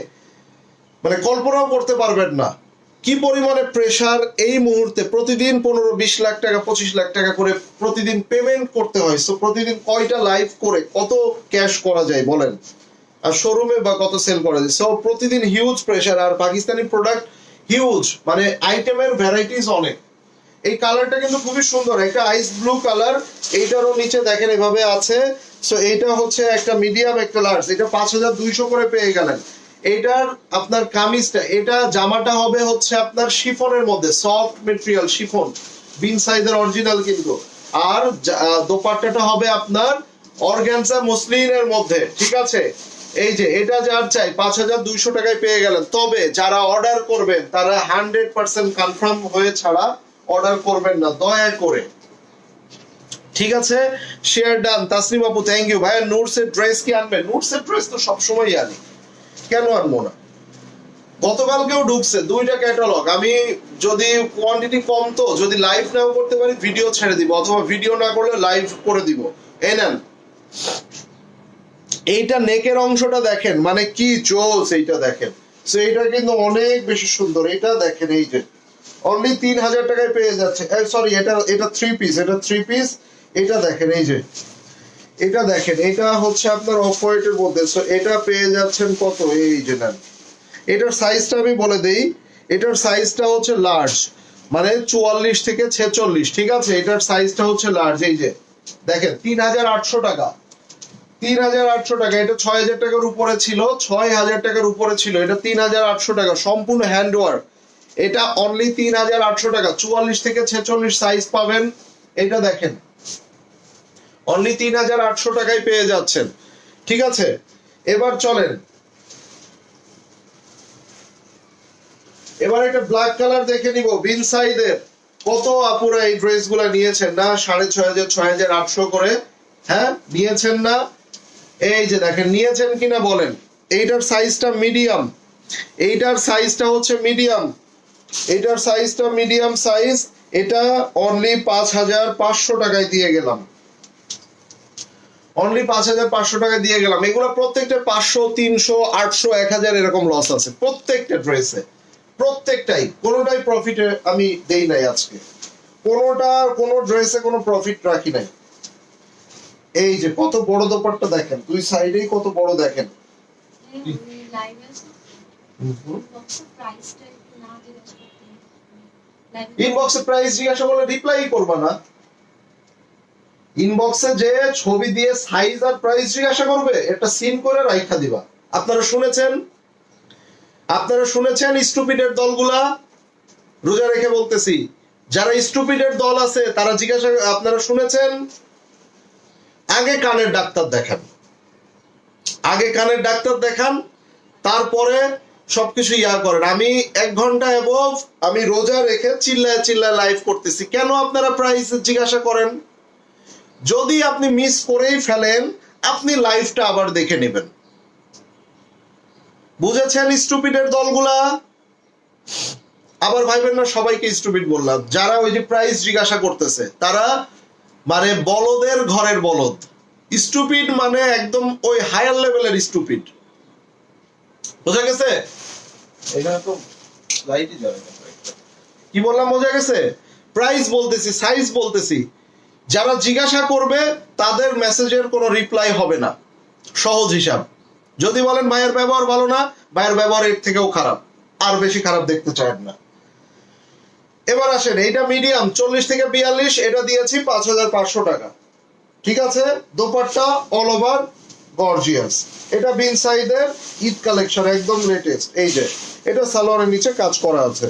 Speaker 1: মানে কল্পনাও করতে পারবেন না কি পরিমাণে প্রেসার এই মুহূর্তে। প্রতিদিন 15-20 লাখ টাকা, 25 লাখ টাকা করে প্রতিদিন পেমেন্ট করতে হয়। সো প্রতিদিন কয়টা লাইভ করে কত ক্যাশ করা যায় বলেন, আর শোরুমে বা কত সেল করা যায়। সো প্রতিদিন হিউজ প্রেসার, আর পাকিস্তানি প্রোডাক্ট হিউজ, মানে আইটেমের ভ্যারাইটিস অনেক। এই কালারটা কিন্তু খুবই সুন্দর, একটা আইস ব্লু কালার, এইটারও নিচে দেখেন এভাবে আছে। সো এইটা হচ্ছে একটা মিডিয়াম, একটা লার্জ, এটা 5200 করে পেয়ে গেলেন। এটার আপনার কামিজটা, এটা জামাটা হবে হচ্ছে আপনার শিফনের মধ্যে, সফট মেটেরিয়াল শিফন, বিন সাইজের অরিজিনাল কিন্তু। আর দোপাট্টাটা হবে আপনার অর্গানজা মসলিনের মধ্যে, ঠিক আছে। এই যে এটা যার চাই 5200 টাকায় পেয়ে গেলেন। তবে যারা অর্ডার করবেন তারা 100% কনফার্ম হয়ে ছাড়া অর্ডার করবেন না, দয়া করে, ঠিক আছে। Share done. তাসনিম আপু থ্যাংক ইউ। ভাইয়া নুটসের ড্রেস কি আনবেন? নুটসের ড্রেস তো সবসময় আনি, কেন আনবো না। গতকালকেও ঢুকছে 2টা ক্যাটালগ। আমি যদি কোয়ান্টিটি কম, তো যদি লাইভ নাও করতে পারি ভিডিও ছেড়ে দিব, অথবা ভিডিও না করলে লাইভ করে দিব। এই নেন, এইটা নেকের অংশটা দেখেন, মানে কি জোস, এইটা দেখেন। সো এইটা কিন্তু অনেক বেশি সুন্দর, এটা দেখেন, এই যে অনলি 3000 টাকায় পেয়ে যাচ্ছে। সরি, এটা 3 পিস, এটা 3 পিস। এটা দেখেন, এই যে এটা দেখেন, এটা হচ্ছে আপনার অফ হোয়াইটের মধ্যে। সো এটা পেয়ে যাচ্ছেন কত, এই যে নেন। এটার সাইজটা আমি বলে দেই, এটার সাইজটা হচ্ছে লার্জ, মানে 44 থেকে 46, ঠিক আছে। এটার সাইজটা হচ্ছে লার্জ, এই যে দেখেন 3800 টাকা, 3800 টাকা। এটা 6000 টাকার উপরে ছিল, 6000 টাকার উপরে ছিল, এটা 3800 টাকা, সম্পূর্ণ হ্যান্ডওয়ার্ক। এটা অনলি 3800 টাকা, 44 থেকে 46 সাইজ পাবেন। এটা দেখেন অনলি 3800 টাকায় পেয়ে যাচ্ছেন, ঠিক আছে। এবার চলেন, এবার একটা ব্ল্যাক কালার দেখে নিব বিন সাইদের। কত আপুরা এই ড্রেস গুলা নিয়েছেন না, 6500, 6800 করে। হ্যাঁ নিয়েছেন না? এই যে দেখেন নিয়েছেন কিনা বলেন। এইটার সাইজটা মিডিয়াম, এইটার সাইজটা হচ্ছে মিডিয়াম, এইটার সাইজটা মিডিয়াম সাইজ। এটা অনলি 5,500 টাকায় দিয়ে গেলাম, অনলি 5,500 টাকায় দিয়ে গেলাম। এগুলো প্রত্যেকটা 500, 300, 800, 1000 এরকম লস আছে প্রত্যেকটা ড্রেসে, প্রত্যেকটাই। কোনোটাই প্রফিটে আমি দেই নাই আজকে, কোনোটা কোনো ড্রেসে কোনো প্রফিট রাখি নাই। এই যে কত বড় দোপাট্টা দেখেন, দুই সাইডেই কত বড় দেখেন। ইনবক্সে প্রাইস জিজ্ঞাসা করলে রিপ্লাই করবা না? ইনবক্সে যে ছবি দিয়ে সাইজ আর প্রাইস জিজ্ঞাসা করবে, এটা সিন করে রাইখা দিবা। আপনারা শুনেছেন, আপনারা শুনেছেন স্টুপিডের দলগুলা, রোজা রেখে বলতেছি, যারা স্টুপিডের দল আছে তারা জিজ্ঞাসা, আপনারা শুনেছেন, আগে কানের ডাক্তার দেখান, আগে কানের ডাক্তার দেখান, তারপরে সবকিছু ইয়া করেন। আমি 1 ঘন্টা এবভ আমি রোজা রেখে চিল্লায় চিল্লায় লাইভ করতেছি, কেন আপনারা প্রাইস জিজ্ঞাসা করেন? যদি আপনি মিস করেই ফেলেন, আপনি লাইভটা আবার দেখে নেবেন। বুঝেছেন স্টুপিডের দলগুলা? আবার ভাইবেন না সবাইকে স্টুপিড বললাম। যারা ওই যে প্রাইস জিজ্ঞাসা করতেছে তারা মানে বলদের ঘরের বলদ। স্টুপিড মানে একদম ওই হায়ার লেভেলের স্টুপিড, বোঝা গেছে? এখানে তো লাইটই জ্বলে না। কি বললাম বোঝা গেছে? প্রাইস বলতেছি, সাইজ বলতেছি। যারা জিজ্ঞাসা করবে তাদের মেসেজের কোনো রিপ্লাই হবে না, সহজ হিসাব। যদি বলেন ভাইয়ের ব্যবহার ভালো না, ভাইয়ের ব্যবহার এর থেকেও খারাপ, আর বেশি খারাপ দেখতে চান না। এবার আসেন, এইটা মিডিয়াম 40 থেকে 42, এটা দিয়েছি 5,500 টাকা। ঠিক আছে, দোপাট্টা অল ওভার গর্জিয়াস। এটা বিন সাইদের ঈদ কালেকশন, একদম লেটেস্ট। এই যে এটা সালোয়ারের নিচে কাজ করা আছে।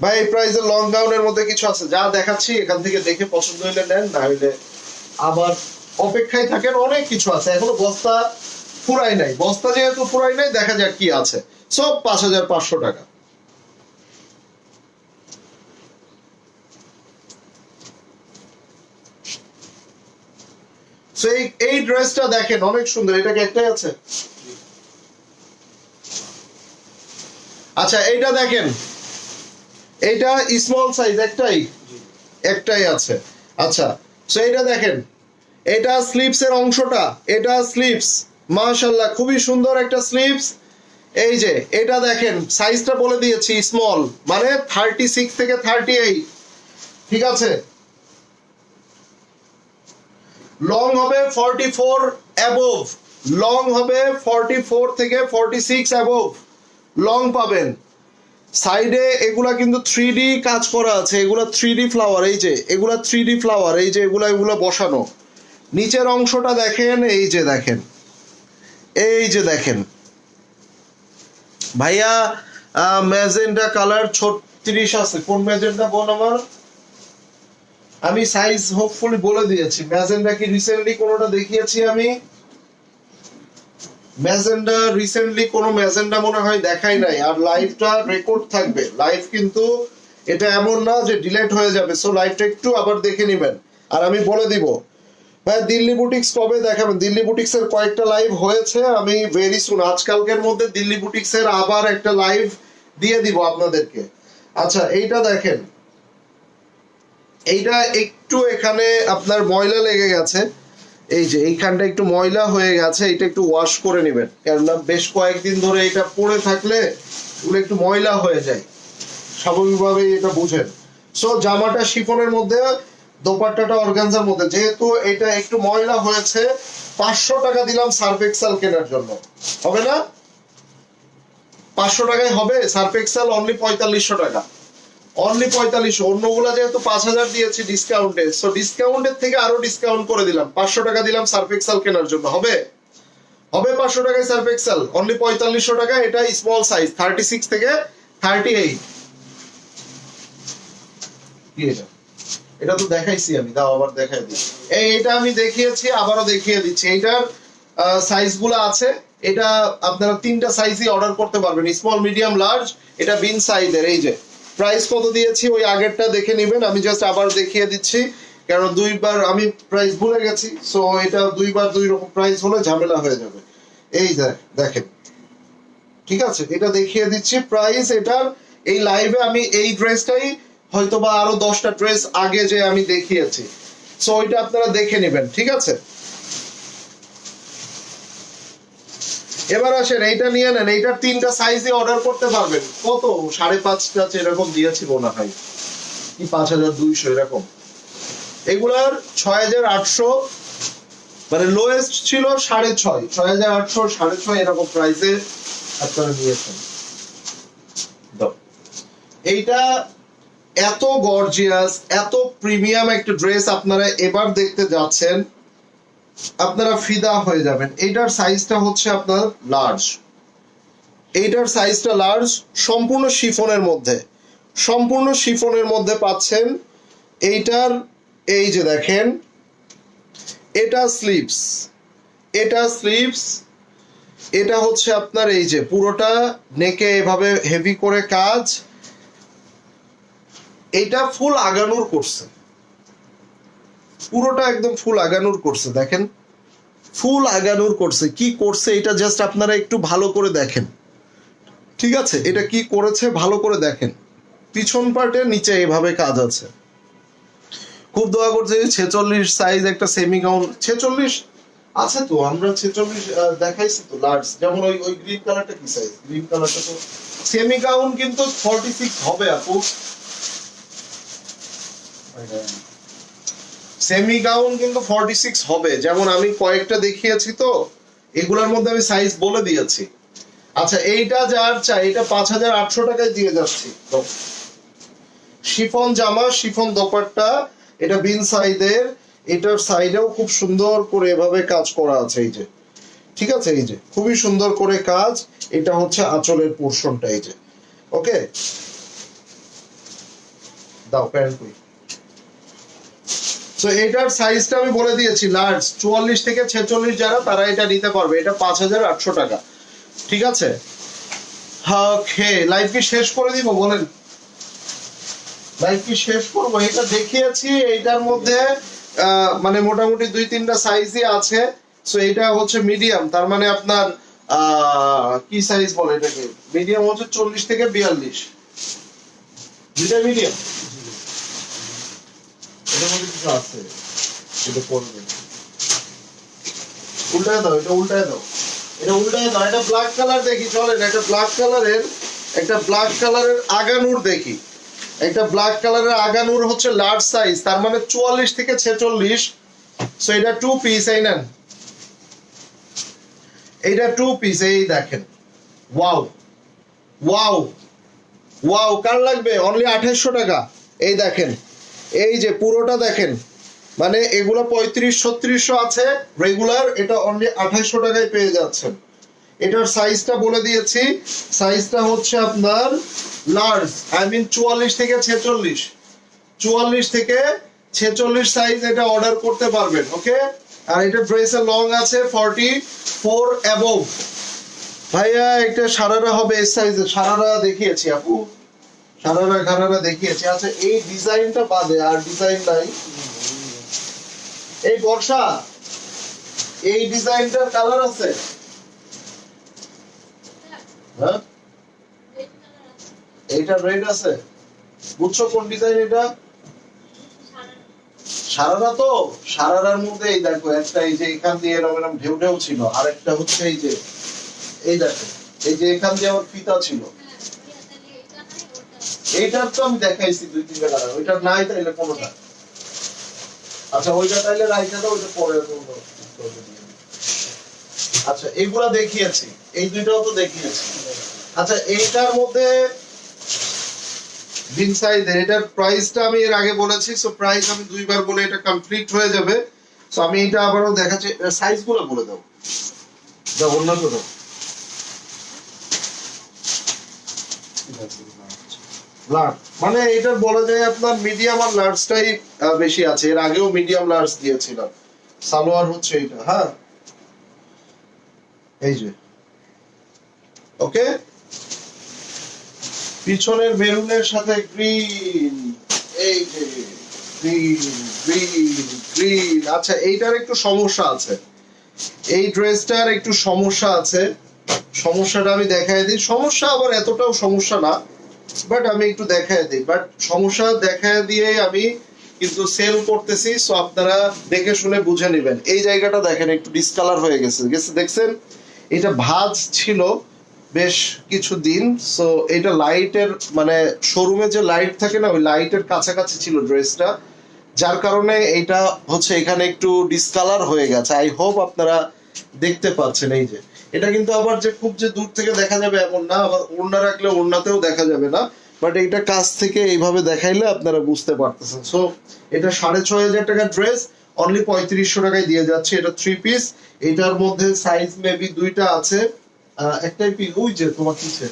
Speaker 1: ভাই এই প্রাইসে লং গাউনের মধ্যে কিছু আছে, যা দেখাচ্ছি এখান থেকে দেখে পছন্দ হইলে নেন, না হইলে আবার অপেক্ষায় থাকেন। অনেক কিছু আছে, এখনো বস্তা ফুরাই নাই, বস্তা যেহেতু ফুরাই নাই, দেখা যাক কি আছে। সব 5,500 টাকা। এই ড্রেসটা দেখেন অনেক সুন্দর, এটা কি একটাই আছে? আচ্ছা এইটা দেখেন, এইটা স্মল সাইজ, একটাই, একটাই আছে। আচ্ছা সো এইটা দেখেন, এটা স্লিপস এর অংশটা, এটা স্লিপস, মাশাআল্লাহ খুবই সুন্দর একটা স্লিপস। এই যে এটা দেখেন, সাইজটা বলে দিয়েছি, স্মল মানে 36 থেকে 38, ঠিক আছে? লং হবে 44 অ্যাবোভ, লং হবে 44 থেকে 46 অ্যাবোভ লং পাবেন। সাইডে এগুলা কিন্তু 3D কাজ করা আছে, এগুলা 3D ফ্লাওয়ার, এই যে এগুলা 3D ফ্লাওয়ার, এই যে এগুলা বসানো। নিচের অংশটা দেখেন, এই যে দেখেন, এই যে দেখেন ভাইয়া, ম্যাজেন্টা কালার 36 আছে। কোন ম্যাজেন্টা বোন আমার? আমি সাইজ হোপফুলি বলে দিয়েছি। ম্যাজেন্টা কি রিসেন্টলি কোনোটা দেখিয়েছি আমি? ম্যাজেন্টা রিসেন্টলি কোনো ম্যাজেন্টা মনে হয় দেখাই নাই। আর লাইভটা রেকর্ড থাকবে, লাইভ কিন্তু এটা এমন না যে ডিলেট হয়ে যাবে। সো লাইভটা একটু আবার দেখে নেবেন। আর আমি বলে দিব ভাই দিল্লি বুটিক্স কবে দেখাবেন? দিল্লি বুটিক্স এর কয়েকটা লাইভ হয়েছে, আমি ভেরি সুন আজকালকের মধ্যে দিল্লি বুটিক্স এর আবার একটা লাইভ দিয়ে দিব আপনাদেরকে। আচ্ছা এইটা দেখেন, এইটা একটু এখানে আপনার ময়লা লেগে গেছে, এই যে এইখানটা একটু ময়লা হয়ে গেছে, এটা একটু ওয়াশ করে নেবেন, কেননা বেশ কয়েকদিন ধরে এটা পরে থাকলে এগুলো একটু ময়লা হয়ে যায়, স্বাভাবিকভাবেই এটা বুঝেন। সো জামাটা শিফনের মধ্যে, দোপাট্টাটা অর্গানজার মধ্যে, যেহেতু এটা একটু ময়লা হয়েছে, 500 টাকা দিলাম সার্ফ এক্সেল কেনার জন্য, হবে না? 500 টাকায় হবে সার্ফ এক্সেল? অনলি 4500 টাকা, অনলি 4500। অন্যগুলা যেহেতু 5000 দিয়েছি ডিসকাউন্টে, সো ডিসকাউন্টের থেকে আরো ডিসকাউন্ট করে দিলাম, 500 টাকা দিলাম সার্ফ এক্সেল কেনার জন্য। হবে? হবে 500 টাকায় সার্ফ এক্সেল, অনলি 4500 টাকা। এটা স্মল সাইজ 36 থেকে 38। কি এটা? এটা তো দেখাইছি আমি, দাও আবার দেখাই দিই। এইটা আমি দেখিয়েছি, আবারও দেখিয়ে দিচ্ছি। এইটার সাইজগুলো আছে, এটা আপনারা 3টা সাইজই অর্ডার করতে পারবেন, স্মল, মিডিয়াম, লার্জ। এটা বিন সাইজের। এই যে প্রাইস কত দিয়েছি ওই আগেরটা দেখে নেবেন, আমি জাস্ট আবার দেখিয়ে দিচ্ছি। কারণ দুইবার আমি প্রাইস ভুলে গেছি, সো এটা দুইবার দুই রকম প্রাইস হলে ঝামেলা হয়ে যাবে। এই দেখেন, ঠিক আছে, এটা দেখিয়ে দিচ্ছি প্রাইস এটার। এই লাইভে আমি এই ড্রেসটাই হয়তো বা আরো 10টা ড্রেস আগে যে আমি দেখিয়েছি, সো ওইটা আপনারা দেখে নেবেন, ঠিক আছে। এবার আসেন এইটা নিয়ে নেন, এইটার 3টা সাইজে অর্ডার করতে পারবেন। কত 5.5 এরকম দিয়েছি মনে হয়, কি 5200 এরকম। এগুলার 6800, মানে লোয়েস্ট ছিল 6.5, 6800, 6.5 এরকম প্রাইসে আপনারা নিয়েছেন। এইটা এত গর্জিয়াস, এত প্রিমিয়াম একটা ড্রেস আপনারা এবার দেখতে যাচ্ছেন, আপনারা ফিদা হয়ে যাবেন। এইটার সাইজটা হচ্ছে আপনার লার্জ, এইটার সাইজটা লার্জ, সম্পূর্ণ শিফনের মধ্যে, সম্পূর্ণ শিফনের মধ্যে পাচ্ছেন। এইটার এই যে দেখেন, এটা স্লিভস, এটা স্লিভস, এটা হচ্ছে আপনার এই যে পুরোটা নেকে এভাবে হেভি করে কাজ। এটা ফুল আগানুর করছে, পুরোটা একদম ফুল আগানুর করছে, দেখেন ফুল আগানুর করছে। কি করছে এটা জাস্ট আপনারা একটু ভালো করে দেখেন, ঠিক আছে, এটা কি করেছে ভালো করে দেখেন। পিছন পার্টে নিচে এভাবে কাজ আছে। খুব দোয়া করছে 46 সাইজ একটা সেমি গাউন, 46 আছে তো, আমরা 46 দেখাইছি তো লার্জ। যেমন ওই গ্রিন কালারটা কি সাইজ, গ্রিন কালারটা তো সেমি গাউন কিন্তু 46 হবে আপু, সেমি গাউন কিন্তু 46 হবে। যেমন আমি কয়েকটা দেখিয়েছি তো, এগুলোর মধ্যে আমি সাইজ বলে দিয়েছি। আচ্ছা, এইটা যার চাই, এটা 5800 টাকায় দিয়ে যাচ্ছি। শিফন জামা, শিফন দোপাট্টা, এটা বিন সাইডের, এটার সাইডেও খুব সুন্দর করে এভাবে কাজ করা আছে, এই যে, ঠিক আছে, এই যে খুবই সুন্দর করে কাজ। এটা হচ্ছে আঁচলের পোরশনটা, এই যে, ওকে। দাও প্যান্ট কই। সো এটার সাইজটা আমি বলে দিয়েছি লার্জ, 44 থেকে 46 যারা, তারা এটা নিতে পারবে। এটা 5800 টাকা, ঠিক আছে। ওকে, লাইভ কি শেষ করে দিব বলেন? লাইভ কি শেষ করব? এটা দেখিয়েছি, এইটার মধ্যে মানে মোটামুটি 2-3টা সাইজই আছে। সো এটা হচ্ছে মিডিয়াম, তার মানে আপনার কি সাইজ বলে এটাকে, মিডিয়াম হচ্ছে 40 থেকে 42, দুইটা মিডিয়াম। এটার মধ্যে কিছু আছে, এটা করবে, উল্টায় দাও, এটা উল্টায় দাও, এটা উল্টায় দাও। এটা ব্ল্যাক কালার দেখি, চলেন একটা ব্ল্যাক কালারের, একটা ব্ল্যাক কালারের আগানুর দেখি। একটা ব্ল্যাক কালারের আগানুর হচ্ছে লার্জ সাইজ, তার মানে 44 থেকে 46। সো এটা 2 পিস, এই নেন, এইটা 2 পিস, এই দেখেন। ওয়াও ওয়াও ওয়াও, কার লাগবে? অনলি 2800 টাকা। এই দেখেন, এই যে পুরোটা দেখেন, মানে এগুলো 3500-3600 আছে রেগুলার, এটা অনলি 2800 টাকায় পেয়ে যাচ্ছেন। এটার সাইজটা বলে দিয়েছি, সাইজটা হচ্ছে আপনার লার্জ, আই মিন 44 থেকে 46, 44 থেকে 46 সাইজ এটা অর্ডার করতে পারবেন, ওকে। আর এটা ড্রেসের লং আছে 44 অ্যাবভ। ভাইয়া এটা সারারা হবে এই সাইজে, সারারা দেখিয়েছি আপু, সারারা ঘাড়ারা দেখিয়েছি। আচ্ছা, এই ডিজাইনটা বাদে আর ডিজাইন নাই। এই বর্ষা, এই ডিজাইনটার কালার আছে? হ্যাঁ, এইটা রেড আছে, বুঝছো কোন ডিজাইন এটা? সারারা তো, সারারার মধ্যে এই দেখো একটা, এই যে এখান দিয়ে এরকম ঢেউ ঢেউ ছিল, আর একটা হচ্ছে এই যে, এই দেখো, এই যে এখান দিয়ে আমার ফিতা ছিল। এইটার তো আমি দেখাইছি 2-3টা কালার, ওইটা নাই তাইলে কোনটা? আচ্ছা, ওইটা তাইলে রাইখা দাও, ওইটা পরে করব। আচ্ছা, এইগুলা দেখিয়েছি, এই দুইটাও তো দেখিয়েছি। আচ্ছা, এইটার মধ্যে বিন সাইজের, এটার প্রাইসটা আমি এর আগে বলেছি, সো প্রাইস আমি দুইবার বলে এটা কমপ্লিট হয়ে যাবে। সো আমি এটা আবারও দেখাচ্ছি, সাইজগুলো বলে দাও, দাও অন্য দাও। লার্জ মানে এটা বলা যায় আপনার মিডিয়াম আর লার্জটাই বেশি আছে, এর আগেও মিডিয়াম লার্জ দিয়েছিলাম। সালোয়ার হচ্ছে এটা, হ্যাঁ, এই যে, ওকে। পিছনের মেরুনের সাথে গ্রিন, এই যে গ্রিন গ্রিন গ্রিন। আচ্ছা এইটার একটু সমস্যা আছে, এই ড্রেসটার একটু সমস্যা আছে, সমস্যাটা আমি দেখাই দিই। সমস্যা আবার এতটাও সমস্যা না, বাট আমি একটু দেখাই দিই। বাট সমস্যা দেখায় দিয়ে আমি কিন্তু সেল করতেছি, সো আপনারা দেখে শুনে বুঝে নেবেন। এই জায়গাটা দেখেন একটু ডিসকালার হয়ে গেছে গেছে দেখছেন, এটা ভাঁজ ছিল বেশ কিছুদিন। সো এটা লাইটের মানে শোরুমে যে লাইট থাকে না, ওই লাইটের কাছাকাছি ছিল ড্রেসটা, যার কারণে এটা হচ্ছে এখানে একটু ডিসকালার হয়ে গেছে। আই হোপ আপনারা দেখতে পাচ্ছেন। এই যে এটা কিন্তু আবার যে খুব যে দূর থেকে দেখা যাবে এমন না, আবার ওড়না রাখলে ওড়নাতেও দেখা যাবে না, বাট এইটা কাছ থেকে এইভাবে দেখাইলে আপনারা বুঝতে পারতেছেন। সো এটা 6,500 টাকা ড্রেস অনলি 3500 টাকায় দিয়ে যাচ্ছে। এটা 3 পিস, এটার মধ্যে সাইজ মেবি দুইটা আছে, একটাই পিস। ওই যে তোমার কিছে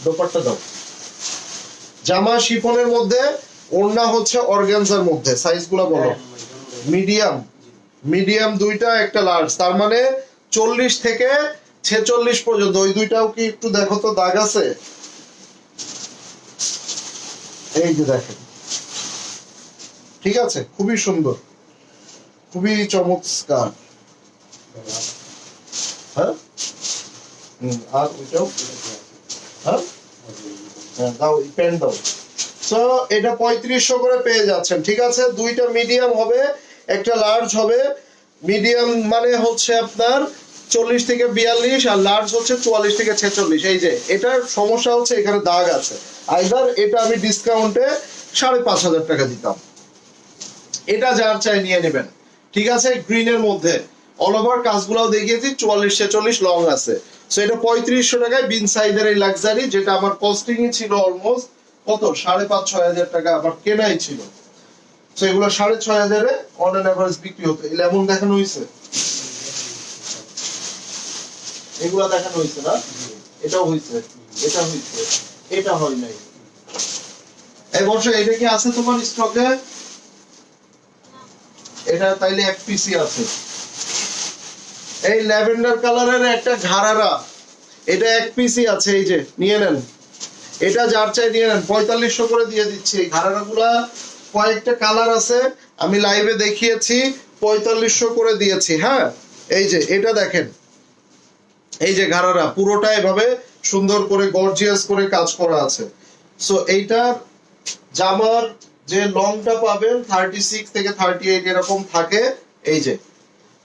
Speaker 1: দোপাট্টা দাও। জামা শিফনের মধ্যে, ওড়না হচ্ছে অর্গানজার মধ্যে। সাইজগুলো বলো। মিডিয়াম, মিডিয়াম দুইটা, একটা লার্জ, তার মানে 40 থেকে 46 পর্যন্ত। ওই দুইটাও কি একটু দেখো তো দাগ আছে? এই যে দেখেন, ঠিক আছে, খুবই সুন্দর, খুবই চমৎকার। হ্যাঁ আর ওইটাও হ্যাঁ দাও, পেন দাও। সো এটা 3500 করে পেয়ে যাচ্ছেন, ঠিক আছে। দুইটা মিডিয়াম হবে, একটা লার্জ হবে। মিডিয়াম মানে হচ্ছে আপনার 40 থেকে 42, আর লার্জ হচ্ছে 44 থেকে 46। এই যে এটার সমস্যা হচ্ছে এখানে দাগ আছে। আইদার এটা আমি ডিসকাউন্টে 5,500 টাকা দিতাম, এটা যার চাই নিয়ে নেবেন, ঠিক আছে। গ্রিনের মধ্যে অল ওভার কাজগুলাও দেখিয়েছি, 44-46 লং আছে। সো এটা 3500 টাকায় বিন সাইজের এই লাক্সারি, যেটা আমার কস্টিংই ছিল অলমোস্ট কত 5,500-6,000 টাকা আমার কেনাই ছিল। সো এগুলো 6,500 অন এন এভারেজ বিক্রি হতো। এই লেমন দেখানো হয়েছে, এগুলা দেখানো হয়েছে না, এটাও হয়েছে, এটা হয়েছে, এটা হয় নাই। এই বর্ষ এটা কি আছে তোমার স্টকে? এটা তাইলে এক পিসি আছে। এই ল্যাভেন্ডার কালারের একটা ঘাড়ারা, এটা এক পিসি আছে, এই যে নিয়ে নেন। এটা যার চাই নিয়ে নেন, 4500 করে দিয়ে দিচ্ছি। এই ঘাড়ারাগুলা কয়েকটা কালার আছে, আমি লাইভে দেখিয়েছি, 4500 করে দিয়েছি। হ্যাঁ এই যে এটা দেখেন, এই যে ঘাড়ারা পুরোটা এভাবে সুন্দর করে গর্জিয়াস করে কাজ করা আছে। সো এইটার জামার যে লংটা পাবেন 36 থেকে 38 এরকম থাকে। এই যে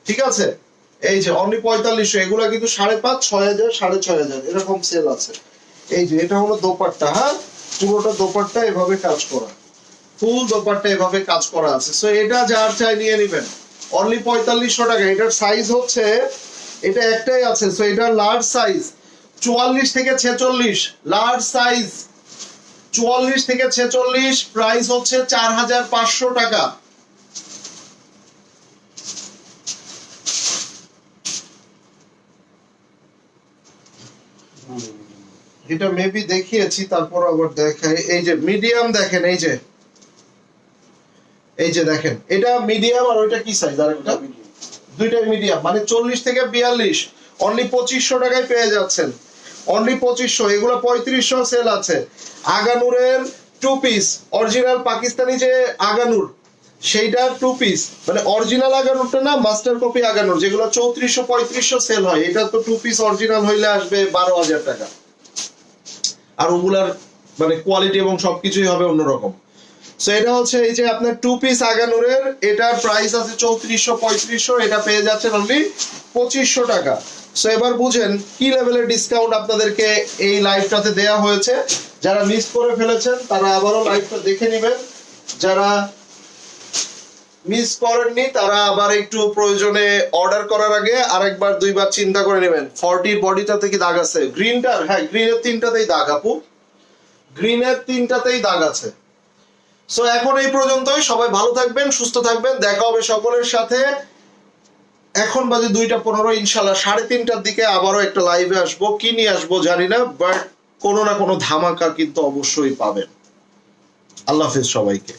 Speaker 1: ঠিক আছে, এই যে অনলি 4500। এগুলা কিন্তু 5,500, 6,000, 6,500 এরকম সেল আছে। এই যে এটা হলো দোপাট্টা। হ্যাঁ পুরোটা দোপাট্টা এভাবে কাজ করা, ফুল দোপাট্টা এভাবে কাজ করা আছে। সো এটা যার চাই নিয়ে নেবেন অনলি 4500 টাকা। এটার সাইজ হচ্ছে, এটা একটাই আছে। সো এটা লার্জ সাইজ 44 থেকে 46, লার্জ সাইজ 44 থেকে 46, প্রাইস হচ্ছে 4,500 টাকা। এটা মেবি দেখিয়েছি, তারপর আবার দেখাই। এই যে মিডিয়াম দেখেন, এই যে এই যে দেখেন, এটা মিডিয়াম আর ওইটা কি সাইজ? আর একটা দুইটাই মিডিয়াম, মানে 40 থেকে 42 অনলি 2500 টাকায় পেয়ে যাচ্ছেন। অনলি 2500, এগুলো 3500 সেল আছে। আগানুরের 2 পিস, অরিজিনাল পাকিস্তানি যে আগানুর, সেইটা 2 পিস, মানে অরিজিনাল আগানুরটা না, মাস্টার কপি আগানুর, যেগুলো 3400-3500 সেল হয়, এটা তো 2 পিস অরিজিনাল হইলে আসবে 12,000 টাকা। আর ওগুলার মানে কোয়ালিটি এবং সবকিছুই হবে অন্যরকম। সো এটা হচ্ছে এই যে আপনার 2 পিস আগানুরের, এটার প্রাইস আছে 3400-3500, এটা পেয়ে যাচ্ছেন অনলি 2500 টাকা। সো এবার বুঝেন কি লেভেলের ডিসকাউন্ট আপনাদেরকে এই লাইভটাতে দেয়া হয়েছে। যারা মিস করে ফেলেছেন তারা আবারও লাইভটা দেখে নেবেন, যারা মিস করেননি তারা আবার একটু প্রয়োজনে অর্ডার করার আগে আরেকবার দুইবার চিন্তা করে নেবেন। 40 বডিটাতে কি দাগ আছে? গ্রিনটার, হ্যাঁ গ্রিনের 3টাতেই দাগ আপু, গ্রিনের 3টাতেই দাগ আছে। সো এখন এই পর্যন্তই। সবাই ভালো থাকবেন, সুস্থ থাকবেন, দেখা হবে সকলের সাথে। এখন বাজে 2:15, ইনশাল্লাহ 3:30টার দিকে আবারও একটা লাইভে আসবো। কি নিয়ে আসবো জানি না, বাট কোনো না কোনো ধামাকা কিন্তু অবশ্যই পাবেন। আল্লাহ হাফেজ সবাইকে।